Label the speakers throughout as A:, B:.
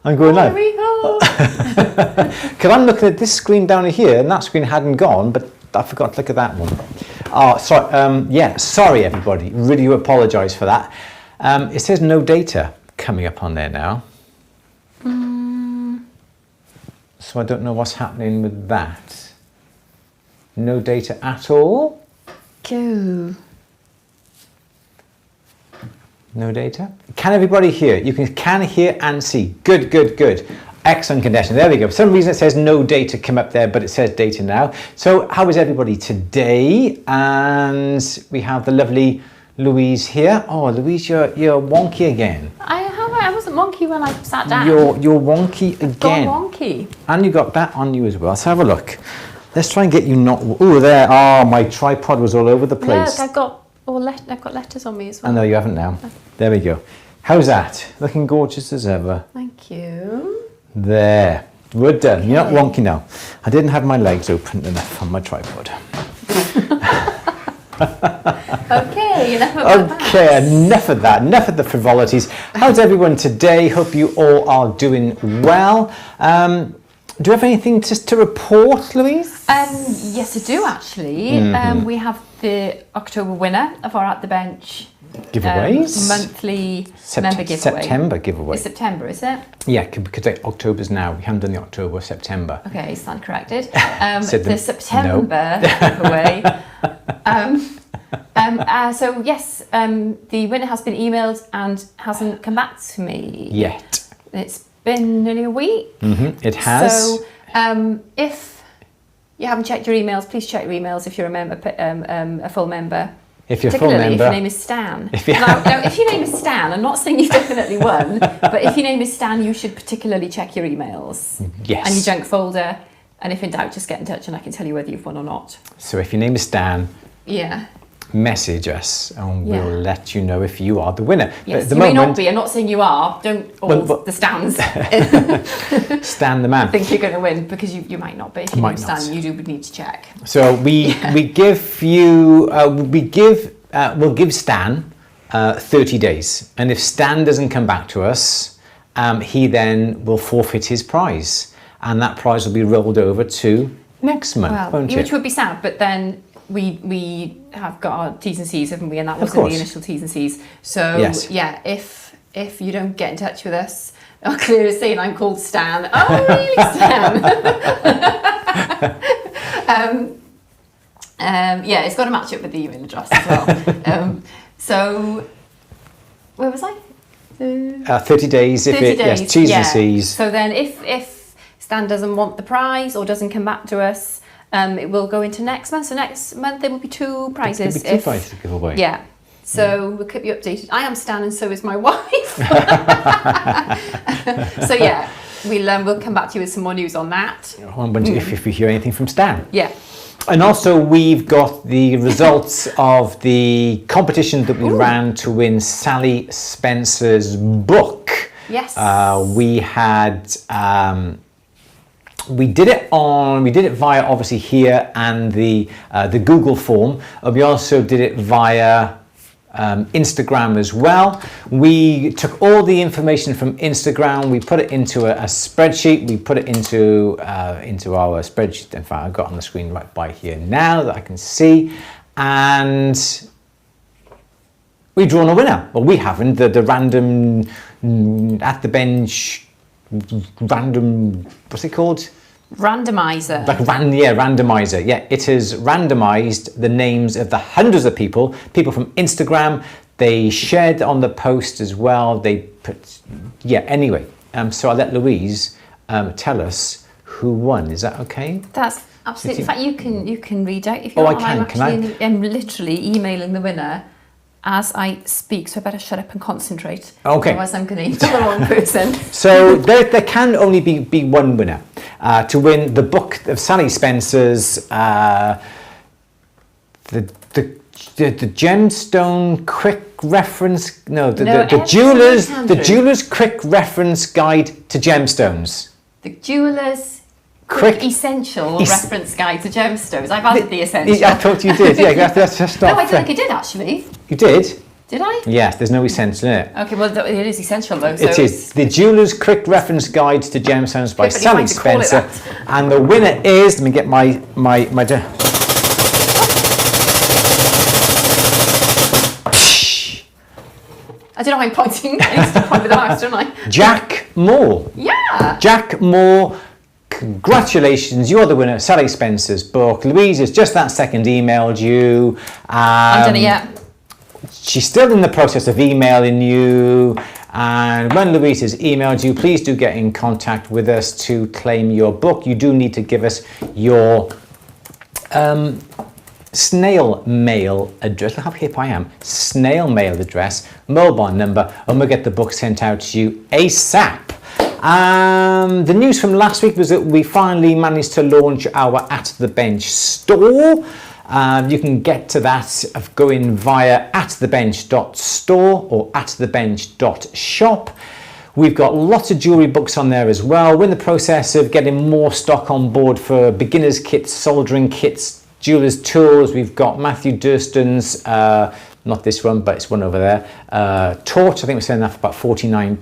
A: I'm going live. Because I'm looking at this screen down here, and that screen hadn't gone, but I forgot to look at that one. Oh, sorry. Yeah, sorry everybody. Really do apologise for that. It says no data coming up on there now. So I don't know what's happening with that. No data at all.
B: Cool.
A: No data. Can everybody hear? You can hear and see. Good, good, good. Excellent condition. There we go. For some reason it says no data come up there, but it says data now. So how is everybody today? And we have the lovely Louise here. Oh, Louise, you're wonky again.
B: I wasn't wonky when I sat down.
A: You're wonky again.
B: Gone wonky.
A: And you got that on you as well. Let's have a look. Let's try and get you not. Oh, there. Oh, my tripod was all over the place.
B: Look, I've got letters on me as well.
A: I know you haven't now. There we go. How's that? Looking gorgeous as ever.
B: Thank you.
A: There. We're done. Okay. You're not wonky now. I didn't have my legs open enough on my tripod.
B: Okay, enough of that.
A: Okay, enough of that. Enough of the frivolities. How's everyone today? Hope you all are doing well. Do you have anything to report, Louise?
B: Yes, I do actually. We have the October winner of our At the Bench
A: giveaways.
B: Monthly member giveaway.
A: September giveaway.
B: It's September, is it?
A: Yeah, because October's now. We haven't done the October, September.
B: Okay, stand corrected. The September giveaway. So yes, the winner has been emailed and hasn't come back to me
A: yet.
B: It's been nearly a week.
A: It has.
B: So if you haven't checked your emails, please check your emails if you're a full member.
A: If you're a full member.
B: If your name is Stan. If your name is Stan, I'm not saying you've definitely won, but if your name is Stan, you should particularly check your emails.
A: Yes.
B: And your junk folder. And if in doubt, just get in touch and I can tell you whether you've won or not.
A: So if your name is Stan,
B: yeah,
A: message us and we'll let you know if you are the winner.
B: Yes,
A: but at the
B: you
A: moment,
B: may not be. I'm not saying you are. Don't all the Stans.
A: Stan the man.
B: Think you're going to win because you might not be. If you Stan, you do need to check.
A: So we give you we'll give Stan 30 days, and if Stan doesn't come back to us, he then will forfeit his prize, and that prize will be rolled over to next month, won't it?
B: Which would be sad, but then we have got our T's and C's, haven't we? And that was in the initial T's and C's. So yeah, if you don't get in touch with us, I'll clearly saying I'm called Stan. Oh really, Stan? Yeah, it's got to match up with the email address as well. So where was I?
A: 30 days.
B: 30 days.
A: Yes, T's and C's.
B: So then if Stan doesn't want the prize or doesn't come back to us, it will go into next month. So next month there will be two prizes.
A: There will be two prizes to give away.
B: Yeah. So we'll keep you updated. I am Stan and so is my wife. So yeah, we'll come back to you with some more news on that.
A: If we hear anything from Stan.
B: Yeah.
A: And also we've got the results of the competition that we ran to win Sally Spencer's book.
B: Yes.
A: We had we did it via obviously here and the Google form. We also did it via Instagram as well. We took all the information from Instagram, we put it into a spreadsheet, we put it into our spreadsheet. In fact, I've got on the screen right by here now that I can see, and we've drawn a winner. Well, we haven't. The random at the bench random, what's it called?
B: Randomizer.
A: Like randomizer. Yeah, it has randomized the names of the hundreds of people from Instagram. They shared on the post as well. They put, anyway. So I'll let Louise tell us who won. Is that okay?
B: That's absolutely. In fact, you can read out if you want.
A: I can.
B: I'm literally emailing the winner as I speak, so I better shut up and concentrate.
A: Okay.
B: Otherwise I'm going to email the wrong person.
A: So there can only be one winner to win the book of Sally Spencer's, the gemstone quick reference, the jeweler's quick reference guide to gemstones.
B: The jeweler's quick essential reference guide to gemstones. I've added the essential.
A: I thought you did. Yeah, that's just not.
B: No, I don't think I did actually.
A: You did?
B: Did I?
A: Yes, there's no essential in it.
B: Okay, well, it is essential though. So
A: it is The Jeweler's Quick Reference Guide to Gemstones by Sally Spencer. And the winner is, let me get my
B: I don't know why I'm pointing. I need to point with the mouse, don't I?
A: Jack Moore.
B: Yeah.
A: Jack Moore, congratulations. You're the winner of Sally Spencer's book. Louise has just that second emailed you.
B: I haven't done it yet.
A: She's still in the process of emailing you. And when Louise has emailed you, please do get in contact with us to claim your book. You do need to give us your snail mail address. Look how hip I am. Snail mail address, mobile number, and we'll get the book sent out to you ASAP. The news from last week was that we finally managed to launch our At The Bench store. You can get to that of going via atthebench.store or atthebench.shop. We've got lots of jewellery books on there as well. We're in the process of getting more stock on board for beginners kits, soldering kits, jeweller's tools. We've got Matthew Durston's, not this one, but it's one over there, torch. I think we're selling that for about £49.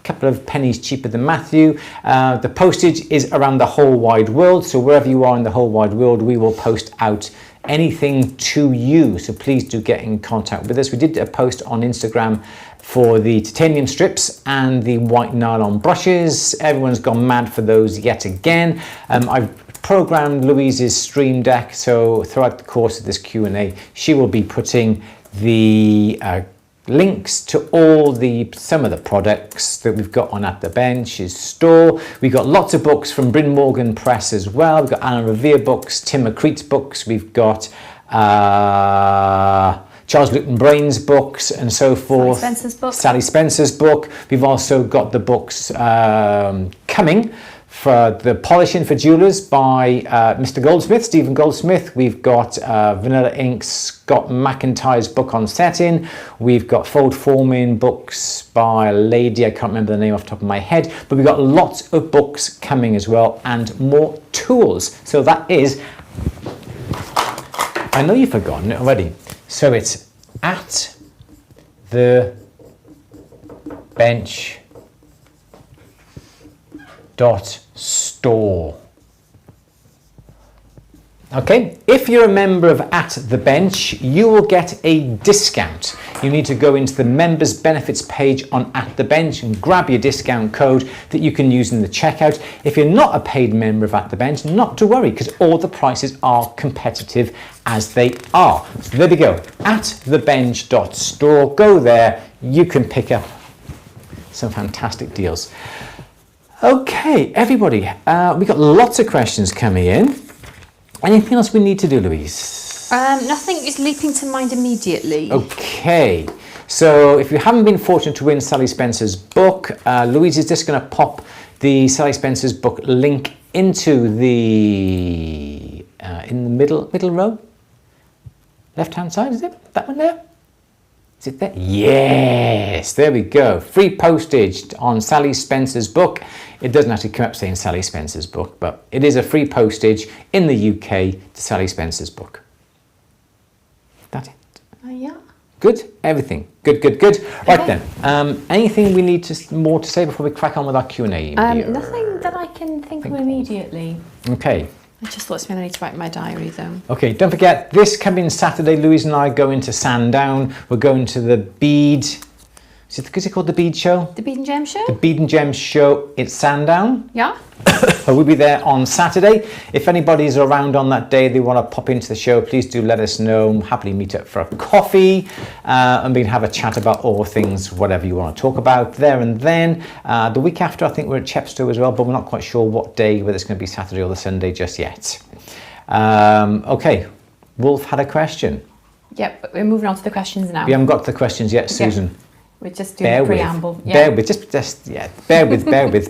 A: Couple of pennies cheaper than Matthew. The postage is around the whole wide world, so wherever you are in the whole wide world, we will post out anything to you, so please do get in contact with us. We did a post on Instagram for the titanium strips and the white nylon brushes. Everyone's gone mad for those yet again. I've programmed Louise's Stream Deck, so throughout the course of this Q&A, she will be putting the links to some of the products that we've got on At The Bench's store. We've got lots of books from Bryn Morgan Press as well. We've got Alan Revere books, Tim McCreate's books. We've got Charles Luton Brain's books and so forth. Sally Spencer's book. We've also got the books coming for the polishing for jewelers by Mr. Goldsmith, Stephen Goldsmith. We've got Vanilla Ink's Scott McIntyre's book on setting. We've got fold forming books by a lady, I can't remember the name off the top of my head, but we've got lots of books coming as well and more tools. So that is, I know you've forgotten it already. So it's At The Bench .store. Okay, if you're a member of At The Bench, you will get a discount. You need to go into the members benefits page on At The Bench and grab your discount code that you can use in the checkout. If you're not a paid member of At The Bench, not to worry, because all the prices are competitive as they are. So there we go, atthebench.store. Go there, you can pick up some fantastic deals. Okay, everybody, we've got lots of questions coming in. Anything else we need to do, Louise?
B: Nothing is leaping to mind immediately.
A: Okay, so if you haven't been fortunate to win Sally Spencer's book, Louise is just going to pop the Sally Spencer's book link into the in the middle row, left-hand side. Is it that one there? Is it there? Yes, there we go. Free postage on Sally Spencer's book. It doesn't actually come up saying Sally Spencer's book, but it is a free postage in the UK to Sally Spencer's book. That's it.
B: Yeah.
A: Good? Everything. Good. Right then. Anything we need more to say before we crack on with our Q&A?
B: Nothing that I can think of immediately.
A: Okay.
B: I just thought something I need to write in my diary though.
A: Okay, don't forget, this coming Saturday, Louise and I are going to Sandown. We're going to the Bead... Is it called the Bead Show?
B: The Bead and Gem Show?
A: The Bead and Gem Show at Sandown.
B: Yeah.
A: We'll be there on Saturday. If anybody's around on that day, they want to pop into the show, please do let us know. We'll happily meet up for a coffee and we can have a chat about all things, whatever you want to talk about there and then. The week after, I think we're at Chepstow as well, but we're not quite sure what day, whether it's going to be Saturday or the Sunday just yet. Okay, Wolf had a question.
B: Yep, we're moving on to the questions now.
A: We haven't got to the questions yet, Susan.
B: Okay. We're just doing a preamble.
A: Bear with,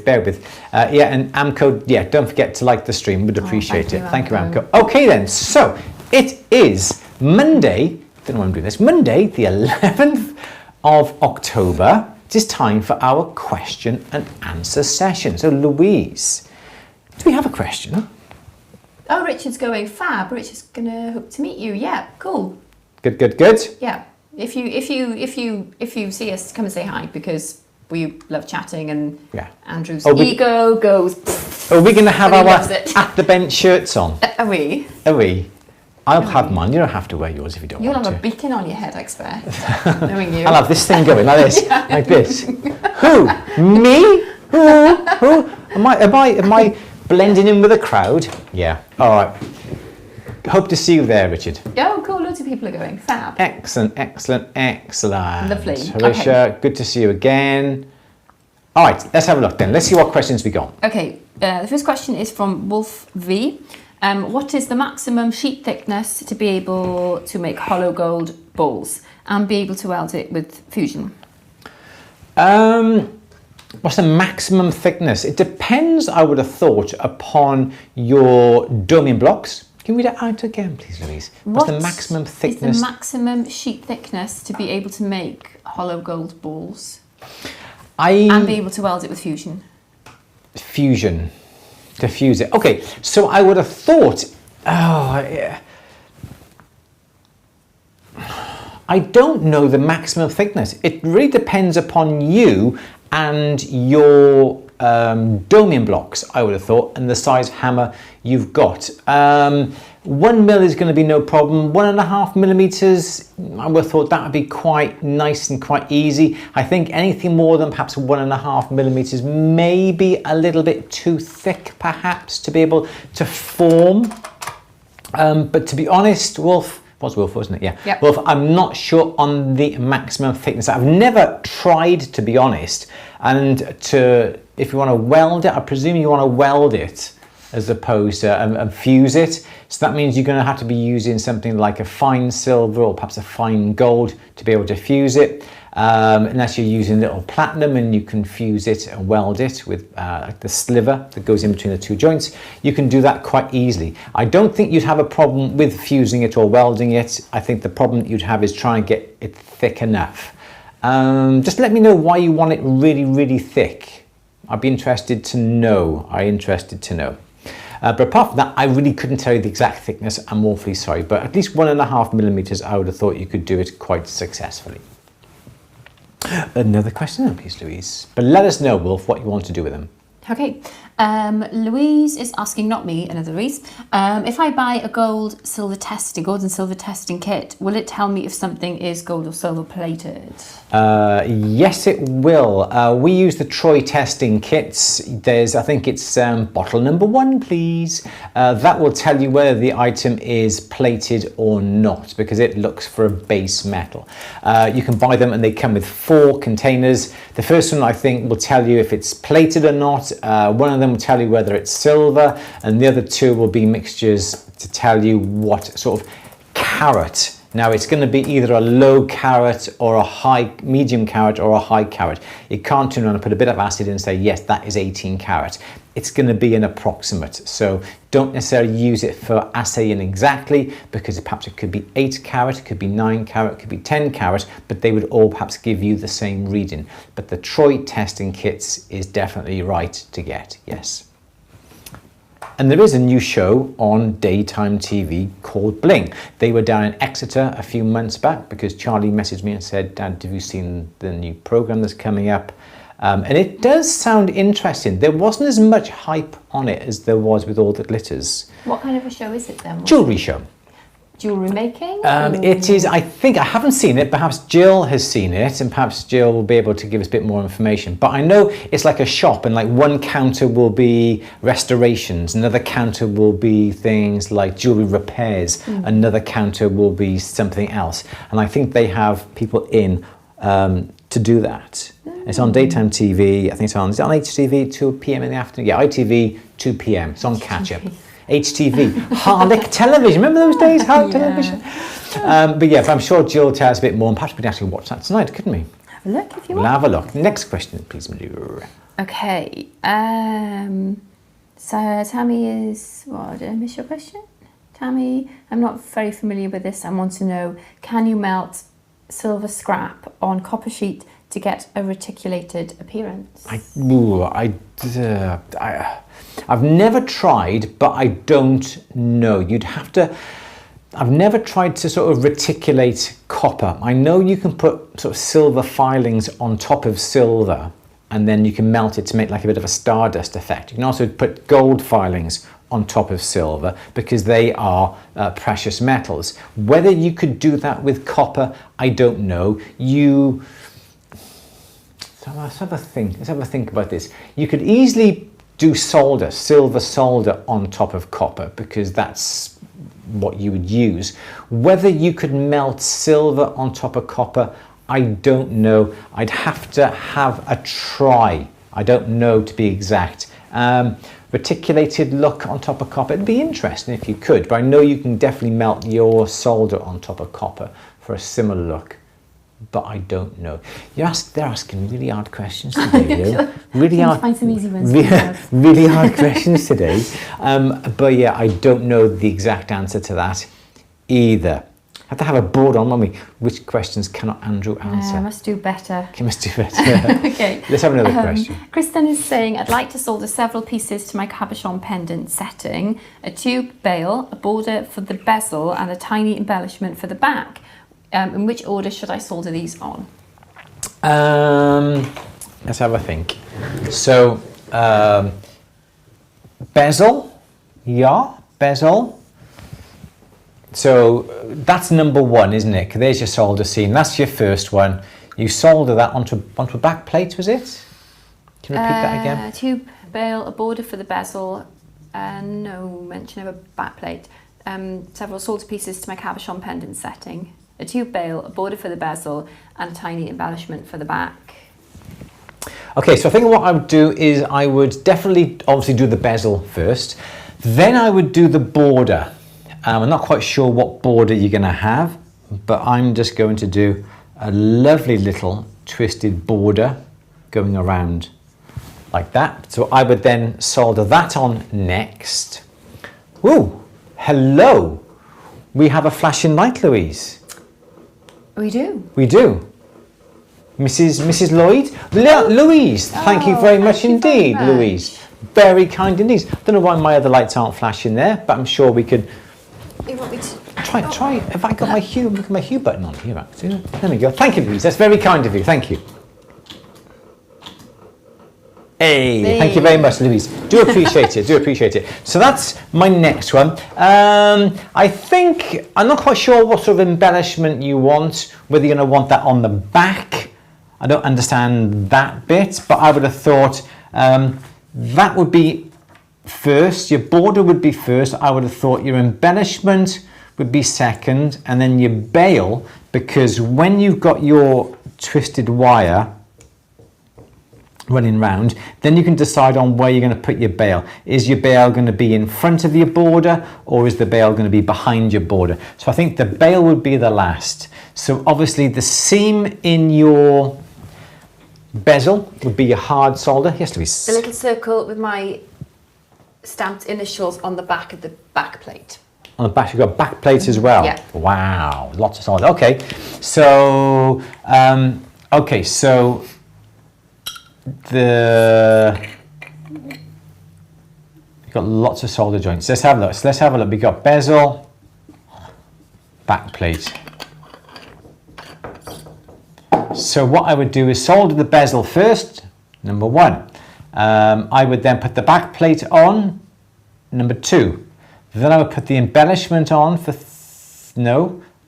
A: bear with. Yeah, and Amco, don't forget to like the stream. We'd appreciate it. Thank you, Amco. Okay then, so it is Monday, don't know why I'm doing this, Monday the 11th of October. It is time for our question and answer session. So Louise, do we have a question?
B: Oh, Richard's going fab. Richard's going to hope to meet you. Yeah, cool.
A: Good.
B: Yeah. If you see us, come and say hi, because we love chatting, and Andrew's ego goes.
A: Are we going to have our At the Bench shirts on?
B: Are we?
A: Are we? I'll have mine. You don't have to wear yours if you don't want to.
B: You'll have a beacon on your head, I expect. Knowing you.
A: I'll have this thing going like this, like this. Who? Me? Who? Am I blending in with the crowd? Yeah. All right. Hope to see you there, Richard.
B: Oh, cool. Loads of people are going. Fab.
A: Excellent.
B: Lovely.
A: Horatio, good to see you again. All right, let's have a look then. Let's see what questions we got.
B: Okay, the first question is from Wolf V. What is the maximum sheet thickness to be able to make hollow gold balls and be able to weld it with fusion?
A: What's the maximum thickness? It depends, I would have thought, upon your doming blocks. Can you read it out again, please, Louise? What's the maximum thickness?
B: Is the maximum sheet thickness to be able to make hollow gold balls and be able to weld it with fusion?
A: Fusion. To fuse it. Okay, so I would have thought, I don't know the maximum thickness. It really depends upon you and your doming blocks, I would have thought, and the size hammer you've got. 1 mil is going to be no problem. 1.5 millimeters, I would have thought that would be quite nice and quite easy. I think anything more than perhaps 1.5 millimeters may be a little bit too thick, perhaps, to be able to form. But to be honest, Wolf, was Wolf, wasn't it? Yeah.
B: Yep.
A: Wolf, I'm not sure on the maximum thickness. I've never tried, to be honest. And if you want to weld it, I presume you want to weld it as opposed to and fuse it. So that means you're going to have to be using something like a fine silver or perhaps a fine gold to be able to fuse it. Unless you're using little platinum and you can fuse it and weld it with like the sliver that goes in between the two joints, you can do that quite easily. I don't think you'd have a problem with fusing it or welding it. I think the problem that you'd have is trying to get it thick enough. Just let me know why you want it really, really thick. I'd be interested to know. But apart from that, I really couldn't tell you the exact thickness. I'm awfully sorry, but at least 1.5 millimeters, I would have thought you could do it quite successfully. Another question, please, Louise. But let us know, Wolf, what you want to do with them.
B: Okay. Louise is asking, not me, another Louise, if I buy a gold and silver testing kit, will it tell me if something is gold or silver plated?
A: Yes, it will. We use the Troy testing kits. I think it's bottle number 1, please. That will tell you whether the item is plated or not, because it looks for a base metal. You can buy them and they come with 4 containers. The first one, I think, will tell you if it's plated or not. One of them will tell you whether it's silver, and the other 2 will be mixtures to tell you what sort of carat. Now it's going to be either a low carat or a medium carat or a high carat. You can't turn around and put a bit of acid in and say, yes, that is 18 carat. It's going to be an approximate. So don't necessarily use it for assaying exactly, because perhaps it could be 8 carat, it could be 9 carat, it could be 10 carat, but they would all perhaps give you the same reading. But the Troy testing kits is definitely right to get, yes. And there is a new show on daytime TV called Bling. They were down in Exeter a few months back because Charlie messaged me and said, Dad, have you seen the new program that's coming up? And it does sound interesting. There wasn't as much hype on it as there was with All That Glitters. What kind of a show is it then? Jewellery show.
B: Jewellery making?
A: It is, I think, I haven't seen it. Perhaps Jill has seen it, and perhaps Jill will be able to give us a bit more information. But I know it's like a shop, and like one counter will be restorations, another counter will be things like jewellery repairs, another counter will be something else. And I think they have people in to do that. It's on daytime TV. I think it's on HTV, 2 p.m. in the afternoon. Yeah, ITV, 2 p.m. It's on catch-up. HTV, Harlech Television. Remember those days, Harlech Television? But yeah, but I'm sure Jill will tell us a bit more, and perhaps we can actually watch that tonight, couldn't we?
B: Have a look if you want.
A: We'll have a look. Next question, please, Madhu.
B: Okay. So Tammy is, what, did I miss your question? Tammy, I'm not very familiar with this. I want to know, can you melt silver scrap on copper sheet to get a reticulated appearance? I've never tried, but I don't know. You'd have to,
A: I've never tried to sort of reticulate copper. I know you can put sort of silver filings on top of silver, and then you can melt it to make like a bit of a stardust effect. You can also put gold filings on top of silver because they are precious metals. Whether you could do that with copper, I don't know. Let's have a think about this. You could easily do solder, silver solder on top of copper, because that's what you would use. Whether you could melt silver on top of copper, I don't know. I'd have to have a try. I don't know, to be exact. Reticulated look on top of copper, it'd be interesting if you could, but I know you can definitely melt your solder on top of copper for a similar look, but I don't know. They're asking really hard questions today, though. Really hard. Find some easy ones. Really hard questions today. But yeah, I don't know the exact answer to that either. I have to have a board on, won't we? Which questions cannot Andrew answer?
B: Must do better.
A: Okay, must do better.
B: Okay.
A: Let's have another question.
B: Kristen is saying, I'd like to solder several pieces to my cabochon pendant setting, a tube bail, a border for the bezel, and a tiny embellishment for the back. In which order should I solder these on?
A: Let's have a think. So, bezel, yeah, bezel. So that's number one, isn't it? There's your solder seam. That's your first one. You solder that onto a back plate, was it? Can you repeat that again?
B: A tube bail, a border for the bezel, no mention of a back plate. Several solder pieces to my cabochon pendant setting. A tube bail, a border for the bezel, and a tiny embellishment for the back.
A: Okay, so I think what I would do is I would definitely obviously do the bezel first. Then I would do the border. I'm not quite sure what border you're going to have, but I'm just going to do a lovely little twisted border going around like that. So I would then solder that on next. Ooh, hello. We have a flashing light, Louise.
B: We do.
A: We do. Mrs. Lloyd? Louise, thank you very much indeed, Louise. Very kind indeed. I don't know why my other lights aren't flashing there, but I'm sure we could...
B: You want me to...
A: Try. Have I got my hue? Look at my hue button on here, actually. There we go. Thank you, Louise. That's very kind of you. Thank you. Hey, thank you very much, Louise. Do appreciate it. Do appreciate it. So that's my next one. I think I'm not quite sure what sort of embellishment you want. Whether you're going to want that on the back, I don't understand that bit. But I would have thought that would be first. Your border would be first. I would have thought your embellishment would be second, and then your bail, because when you've got your twisted wire running round, then you can decide on where you're going to put your bail. Is your bail going to be in front of your border, or is the bail going to be behind your border? So I think the bail would be the last. So obviously the seam in your bezel would be your hard solder. Yes, Louise.
B: The little circle with my stamped initials on the back of the back plate.
A: On the back, you've got back plate as well.
B: Yeah.
A: Wow, lots of solder. Okay, so you've got lots of solder joints. Let's have a look. So let's have a look. We've got bezel, back plate. So what I would do is solder the bezel first, number one. I would then put the back plate on, number two. Then I would put the embellishment on for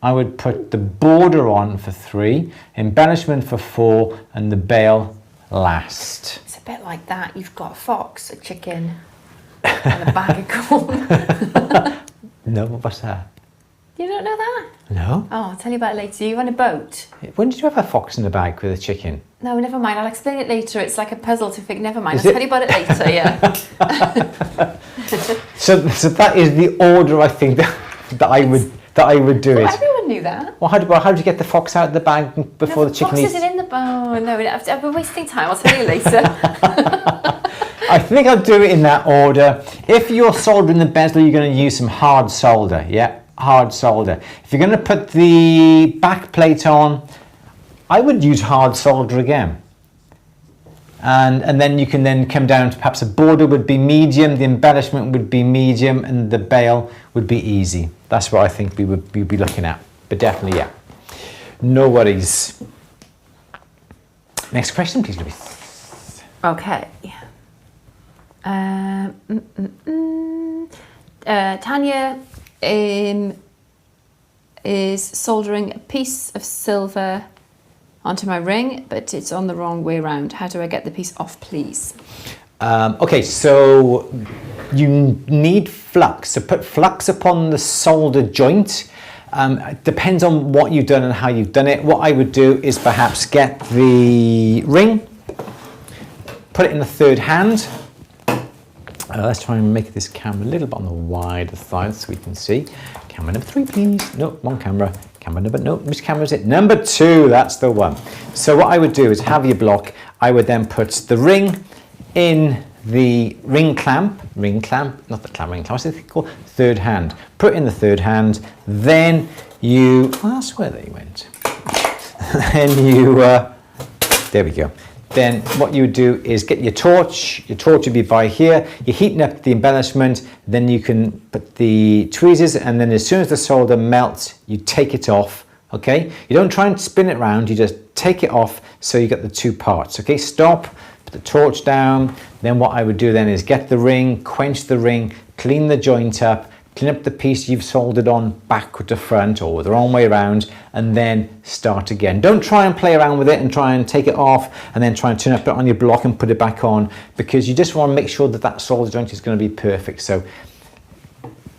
A: I would put the border on for 3, embellishment for 4, and the bail last.
B: It's a bit like that. You've got a fox, a chicken, and a bag of corn.
A: No, what's that?
B: You don't know that?
A: No.
B: Oh, I'll tell you about it later. You're on a boat.
A: When did you have a fox in a bag with a chicken?
B: No, never mind. I'll explain it later. It's like a puzzle to figure. Never mind. I'll tell you about it later, yeah.
A: So that is the order I think that I would do it.
B: Everyone knew that.
A: Well, how did you get the fox out of the bag before the chicken eats?
B: Fox isn't in the bone. No, I've been wasting time. I'll tell you later.
A: I think I'll do it in that order. If you're soldering the bezel, you're going to use some hard solder. Yeah, hard solder. If you're going to put the back plate on, I would use hard solder again. And then you can then come down to perhaps a border would be medium, the embellishment would be medium, and the bail would be easy. That's what I think we'd be looking at. But definitely, yeah. No worries. Next question, please, Louise.
B: Okay. Tanya is soldering a piece of silver onto my ring, but it's on the wrong way around. How do I get the piece off, please?
A: Okay, so you need flux. So put flux upon the solder joint. It depends on what you've done and how you've done it. What I would do is perhaps get the ring, put it in the third hand. Let's try and make this camera a little bit on the wider side so we can see. Camera number 3, please. No, wrong camera. Camera number, no, which camera is it? Number 2, that's the one. So what I would do is have your block. I would then put the ring in the ring clamp, not the clamp, ring clamp, what's it called? Third hand. Put it in the third hand, then you, oh, that's where they went. Then you, there we go. Then what you would do is get your torch would be by here, you're heating up the embellishment, then you can put the tweezers, and then as soon as the solder melts, you take it off, okay? You don't try and spin it around, you just take it off so you get the 2 parts, okay? Stop, put the torch down, then what I would do then is get the ring, quench the ring, clean the joint up, clean up the piece you've soldered on backward to front or the wrong way around, and then start again. Don't try and play around with it and try and take it off and then try and turn up it on your block and put it back on, because you just want to make sure that that solder joint is going to be perfect. So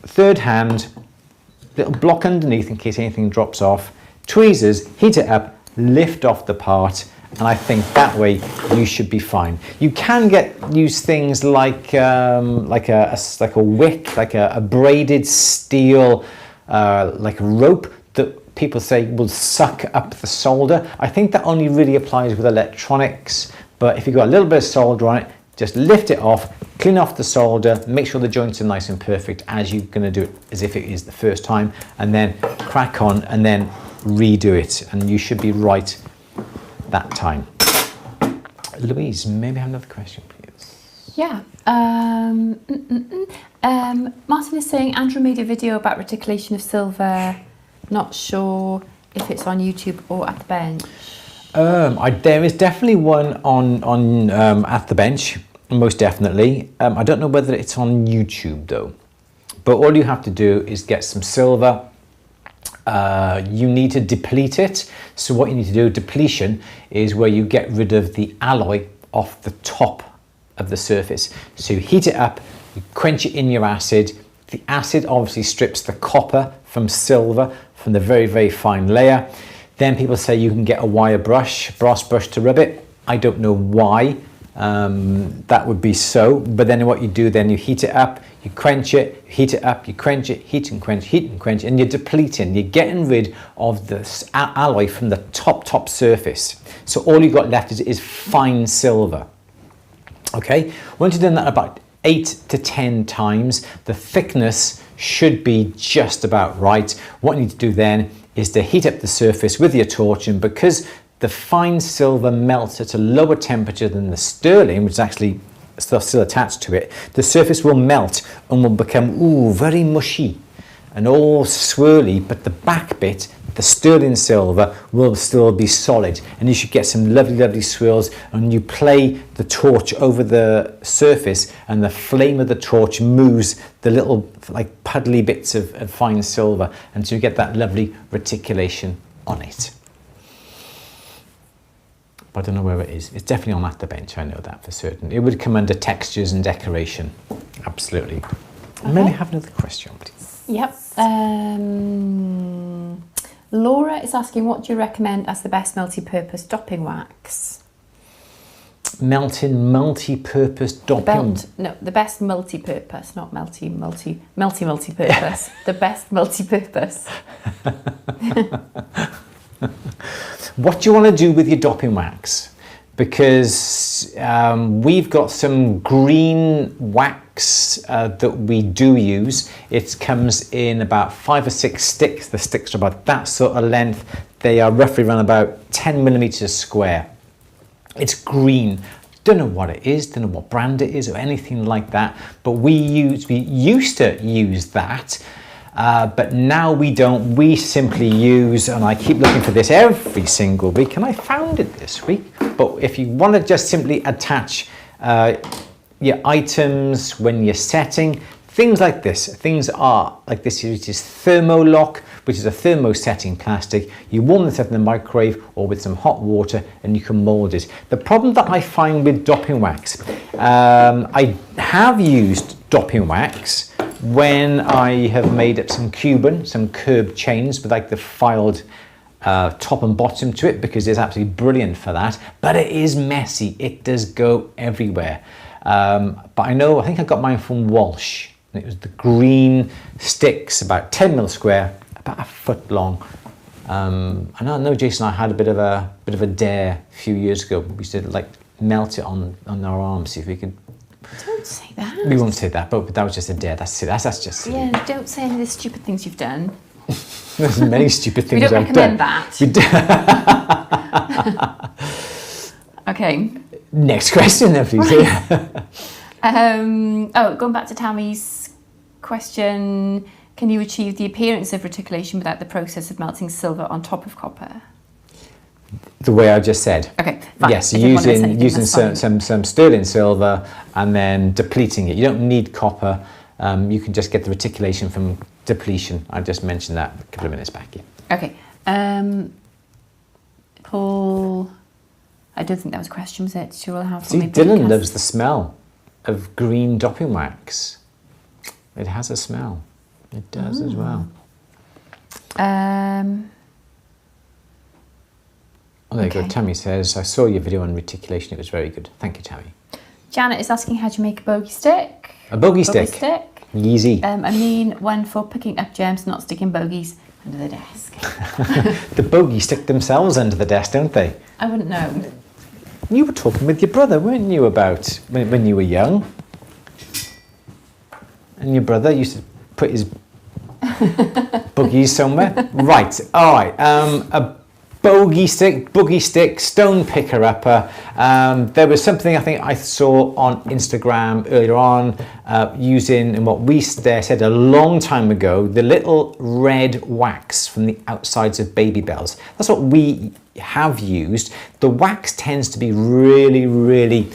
A: third hand, little block underneath in case anything drops off, tweezers, heat it up, lift off the part, and I think that way you should be fine. You can use things like a wick, like a braided steel, like a rope that people say will suck up the solder. I think that only really applies with electronics, but if you've got a little bit of solder on it, just lift it off, clean off the solder, make sure the joints are nice and perfect as you're going to do it as if it is the first time, and then crack on and then redo it, and you should be right that time. Louise, maybe I have another question, please.
B: Yeah. Martin is saying Andrew made a video about reticulation of silver. Not sure if it's on YouTube or at the bench.
A: There is definitely one on at the bench, most definitely. I don't know whether it's on YouTube though. But all you have to do is get some silver. You need to deplete it. So what you need to do, depletion, is where you get rid of the alloy off the top of the surface. So you heat it up, you quench it in your acid. The acid obviously strips the copper from silver from the very, very fine layer. Then people say you can get a wire brush, brass brush to rub it. I don't know why that would be so, but then what you do then, you heat it up, you quench it, heat it up, you quench it, heat and quench, and you're depleting, you're getting rid of the alloy from the top surface. So all you've got left is fine silver. Okay, once you've done that about 8 to 10 times, the thickness should be just about right. What you need to do then is to heat up the surface with your torch, and because the fine silver melts at a lower temperature than the sterling, which is actually still attached to it, the surface will melt and will become very mushy and all swirly, but the back bit, the sterling silver, will still be solid, and you should get some lovely swirls. And you play the torch over the surface and the flame of the torch moves the little like puddly bits of fine silver until you get that lovely reticulation on it. I don't know where it is. It's definitely on at the bench, I know that for certain. It would come under textures and decoration, absolutely. Okay. Maybe have another question, please.
B: Yep. Laura is asking, what do you recommend as the best multi-purpose dopping wax?
A: Multi-purpose dopping?
B: No, the best multi-purpose, not multi-purpose. The best multi-purpose.
A: What do you want to do with your dopping wax? Because we've got some green wax that we do use. It comes in about 5 or 6 sticks. The sticks are about that sort of length. They are roughly around about 10 millimeters square. It's green. Don't know what it is, don't know what brand it is or anything like that, but we used to use that. but now we don't. We simply use, and I keep looking for this every single week, and I found it this week. But if you want to just simply attach your items when you're setting, things like this, which is Thermolock, which is a thermo-setting plastic. You warm this up in the microwave or with some hot water and you can mold it. The problem that I find with dopping wax, I have used dopping wax when I have made up some Cuban, some curb chains with like the filed top and bottom to it, because it's absolutely brilliant for that, but it is messy. It does go everywhere. But I think I got mine from Walsh. It was the green sticks, about 10 mil square, about a foot long. And I know Jason and I had a bit of a dare a few years ago. We used to like melt it on our arms, see if we could.
B: Don't say that.
A: We won't say that, but that was just a dare. That's just silly.
B: Yeah, don't say any of the stupid things you've done.
A: There's many stupid things
B: I've done.
A: We don't
B: recommend that. Okay.
A: Next question then, please.
B: Going back to Tammy's question, can you achieve the appearance of reticulation without the process of melting silver on top of copper?
A: The way I just said.
B: Okay, fine.
A: Yes, using some sterling silver and then depleting it. You don't need copper. You can just get the reticulation from depletion. I just mentioned that a couple of minutes back. Yeah.
B: Okay. Paul, I don't think that was a question, was it? Sure, I'll have.
A: See, Dylan loves the smell of green dopping wax. It has a smell. It does as well. Oh, there you go. Tammy says, I saw your video on reticulation. It was very good. Thank you, Tammy.
B: Janet is asking how to make a bogey stick.
A: A bogey stick? Easy.
B: I mean, one for picking up gems, not sticking bogeys under the desk.
A: The bogey stick themselves under the desk, don't they?
B: I wouldn't know.
A: You were talking with your brother, weren't you, about when you were young? And your brother used to put his boogies somewhere? Right, all right. A bogey stick, stone picker upper. There was something I think I saw on Instagram earlier on using, and what we said a long time ago, the little red wax from the outsides of baby bells. That's what we have used. The wax tends to be really, really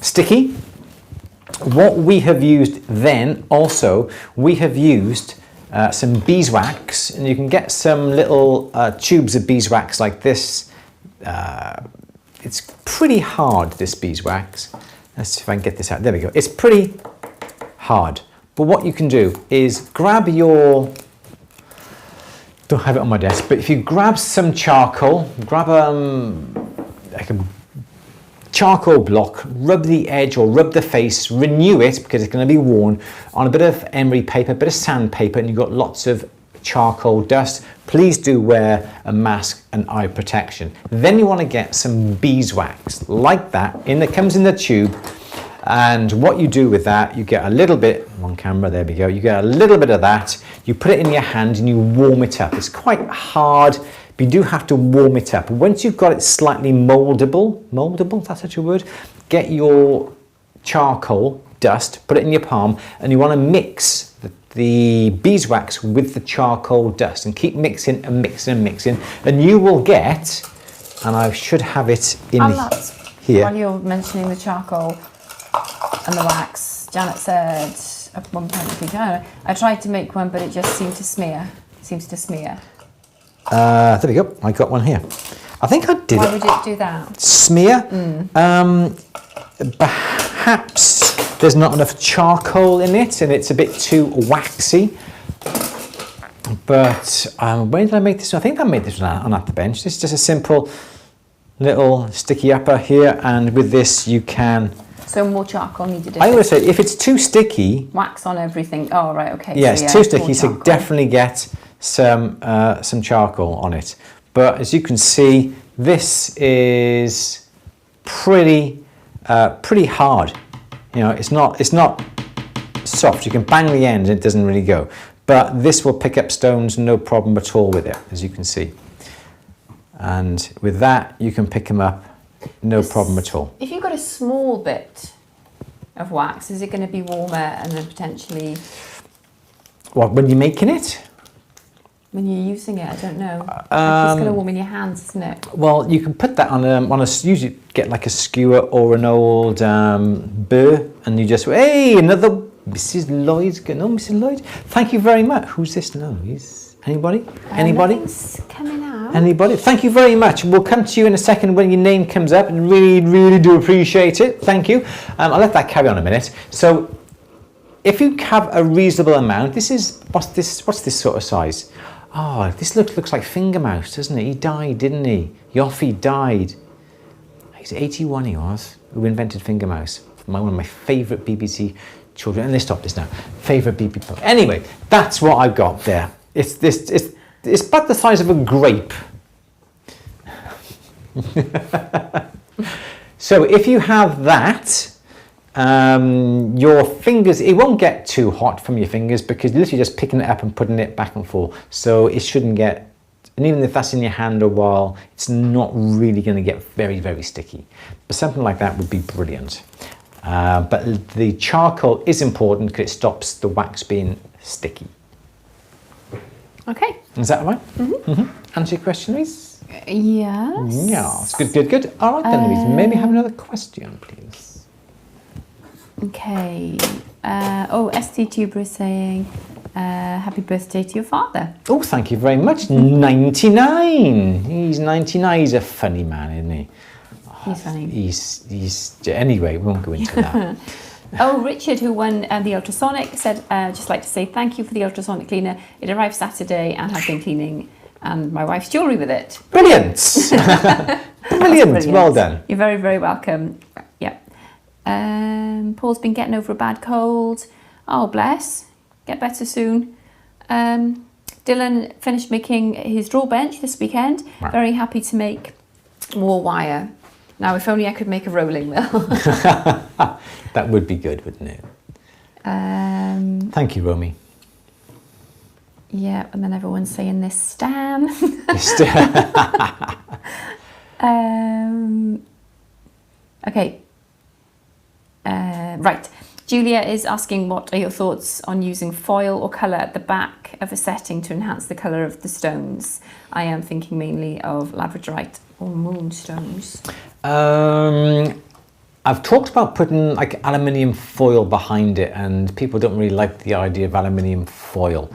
A: sticky. What we have used then also, we have used some beeswax, and you can get some little tubes of beeswax like this. It's pretty hard, this beeswax. Let's see if I can get this out. There we go. It's pretty hard. But what you can do is grab your, don't have it on my desk, but if you grab some charcoal, grab like a charcoal block, rub the edge or rub the face, renew it because it's going to be worn on a bit of emery paper, a bit of sandpaper, and you've got lots of charcoal dust. Please do wear a mask and eye protection. Then you want to get some beeswax like that, it comes in the tube, and what you do with that, you get a little bit on camera, there we go, you get a little bit of that, you put it in your hand and you warm it up. It's quite hard, but you do have to warm it up. Once you've got it slightly moldable, if that's such a word, get your charcoal dust, put it in your palm, and you want to mix the beeswax with the charcoal dust and keep mixing and mixing and mixing, and you will get, and I should have it in here.
B: While you're mentioning the charcoal and the wax, Janet said at one point, I tried to make one, but it just seemed to smear.
A: There we go. I got one here. I think I did.
B: Why would it do that?
A: Smear. Perhaps there's not enough charcoal in it, and it's a bit too waxy. But when did I make this? I think I made this on At the Bench. This is just a simple little sticky upper here, and with this you can.
B: So more charcoal needed.
A: I always say if it's too sticky.
B: Wax on everything. Oh right, okay.
A: Yeah, so it's too sticky, so definitely get some charcoal on it. But as you can see, this is pretty hard. You know, it's not soft. You can bang the end and it doesn't really go. But this will pick up stones, no problem at all with it, as you can see. And with that, you can pick them up, no problem at all.
B: If you've got a small bit of wax, is it going to be warmer and then potentially?
A: What, when you're making it?
B: When you're using it, I don't know. It's going to warm in your hands, isn't it?
A: Well, you can put that on a usually get like a skewer or an old burr, and you just, hey, another Mrs. Lloyd's, no, Mrs. Lloyd. Thank you very much. Who's this now? Anybody? Anybody?
B: Nothing's coming out.
A: Anybody? Thank you very much. We'll come to you in a second when your name comes up, and really do appreciate it. Thank you. I'll let that carry on a minute. So, if you have a reasonable amount, this is, what's this sort of size? Oh, this looks like Finger Mouse, doesn't it? He died, didn't he? Yoffie died. He's 81, he was, who invented Finger Mouse. One of my favourite BBC children. And let's stop this now. Favourite BBC. Anyway, that's what I've got there. It's about the size of a grape. So if you have that, your fingers, it won't get too hot from your fingers because you're literally just picking it up and putting it back and forth. So it shouldn't get, and even if that's in your hand a while, it's not really going to get very sticky. But something like that would be brilliant. But the charcoal is important because it stops the wax being sticky.
B: Okay.
A: Is that right? Answer your question, Louise?
B: Yes.
A: Yeah, it's good. All right then, Louise, maybe have another question, please.
B: Okay. ST Tuber is saying, happy birthday to your father.
A: Oh, thank you very much. 99. He's 99. He's a funny man, isn't he?
B: He's funny.
A: He's anyway, we won't go into that.
B: Richard, who won the Ultrasonic, said, just like to say thank you for the Ultrasonic cleaner. It arrived Saturday and I've been cleaning and my wife's jewellery with it.
A: Brilliant. Brilliant. Well done.
B: You're very welcome. Yeah. Paul's been getting over a bad cold. Oh, bless. Get better soon. Dylan finished making his draw bench this weekend. Wow. Very happy to make more wire. Now, if only I could make a rolling mill.
A: That would be good, wouldn't it? Thank you, Romy.
B: Yeah, and then everyone's saying this Stan. Okay. Right. Julia is asking, what are your thoughts on using foil or colour at the back of a setting to enhance the colour of the stones? I am thinking mainly of labradorite or moonstones.
A: I've talked about putting like aluminium foil behind it, and people don't really like the idea of aluminium foil.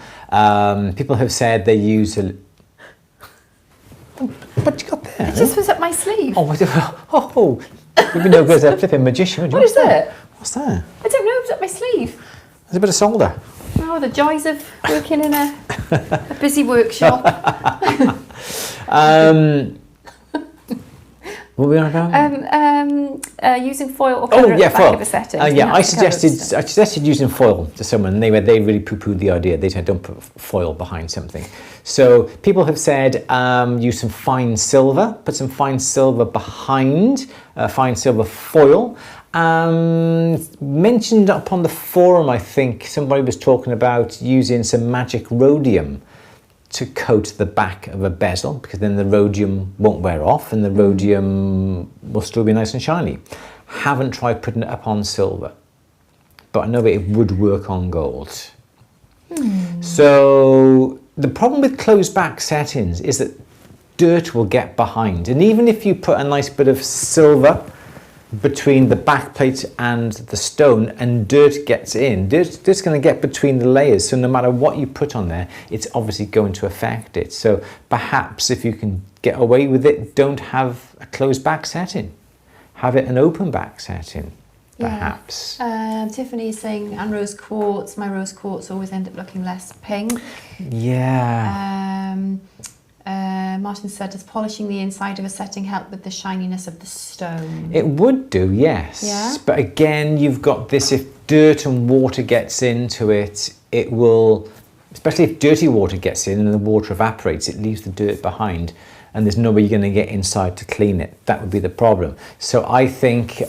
A: People have said they use a... What you got there?
B: It just was up my sleeve.
A: Oh, you've been over as a flipping magician.
B: What is that?
A: What's that?
B: I don't know, it was up my sleeve.
A: There's a bit of solder.
B: Oh, the joys of working in a busy workshop.
A: What were we on about?
B: Using foil or colour at the back of a setting.
A: I suggested using foil to someone, and they really poo-pooed the idea. They said don't put foil behind something. So people have said use some fine silver, put some fine silver behind, fine silver foil. Mentioned up on the forum, I think somebody was talking about using some magic rhodium to coat the back of a bezel, because then the rhodium won't wear off and the rhodium will still be nice and shiny. Haven't tried putting it up on silver, but I know that it would work on gold. So the problem with closed back settings is that dirt will get behind, and even if you put a nice bit of silver between the back plate and the stone and dirt gets in, dirt's going to get between the layers, so no matter what you put on there, it's obviously going to affect it. So perhaps if you can get away with it, don't have a closed back setting, have it an open back setting, perhaps.
B: Tiffany is saying, and rose quartz, my rose quartz always end up looking less pink.
A: Yeah.
B: Martin said, does polishing the inside of a setting help with the shininess of the stone?
A: It would do, yes.
B: Yeah?
A: But again, you've got this, if dirt and water gets into it, it will, especially if dirty water gets in and the water evaporates, it leaves the dirt behind and there's no way you're going to get inside to clean it. That would be the problem. So I think,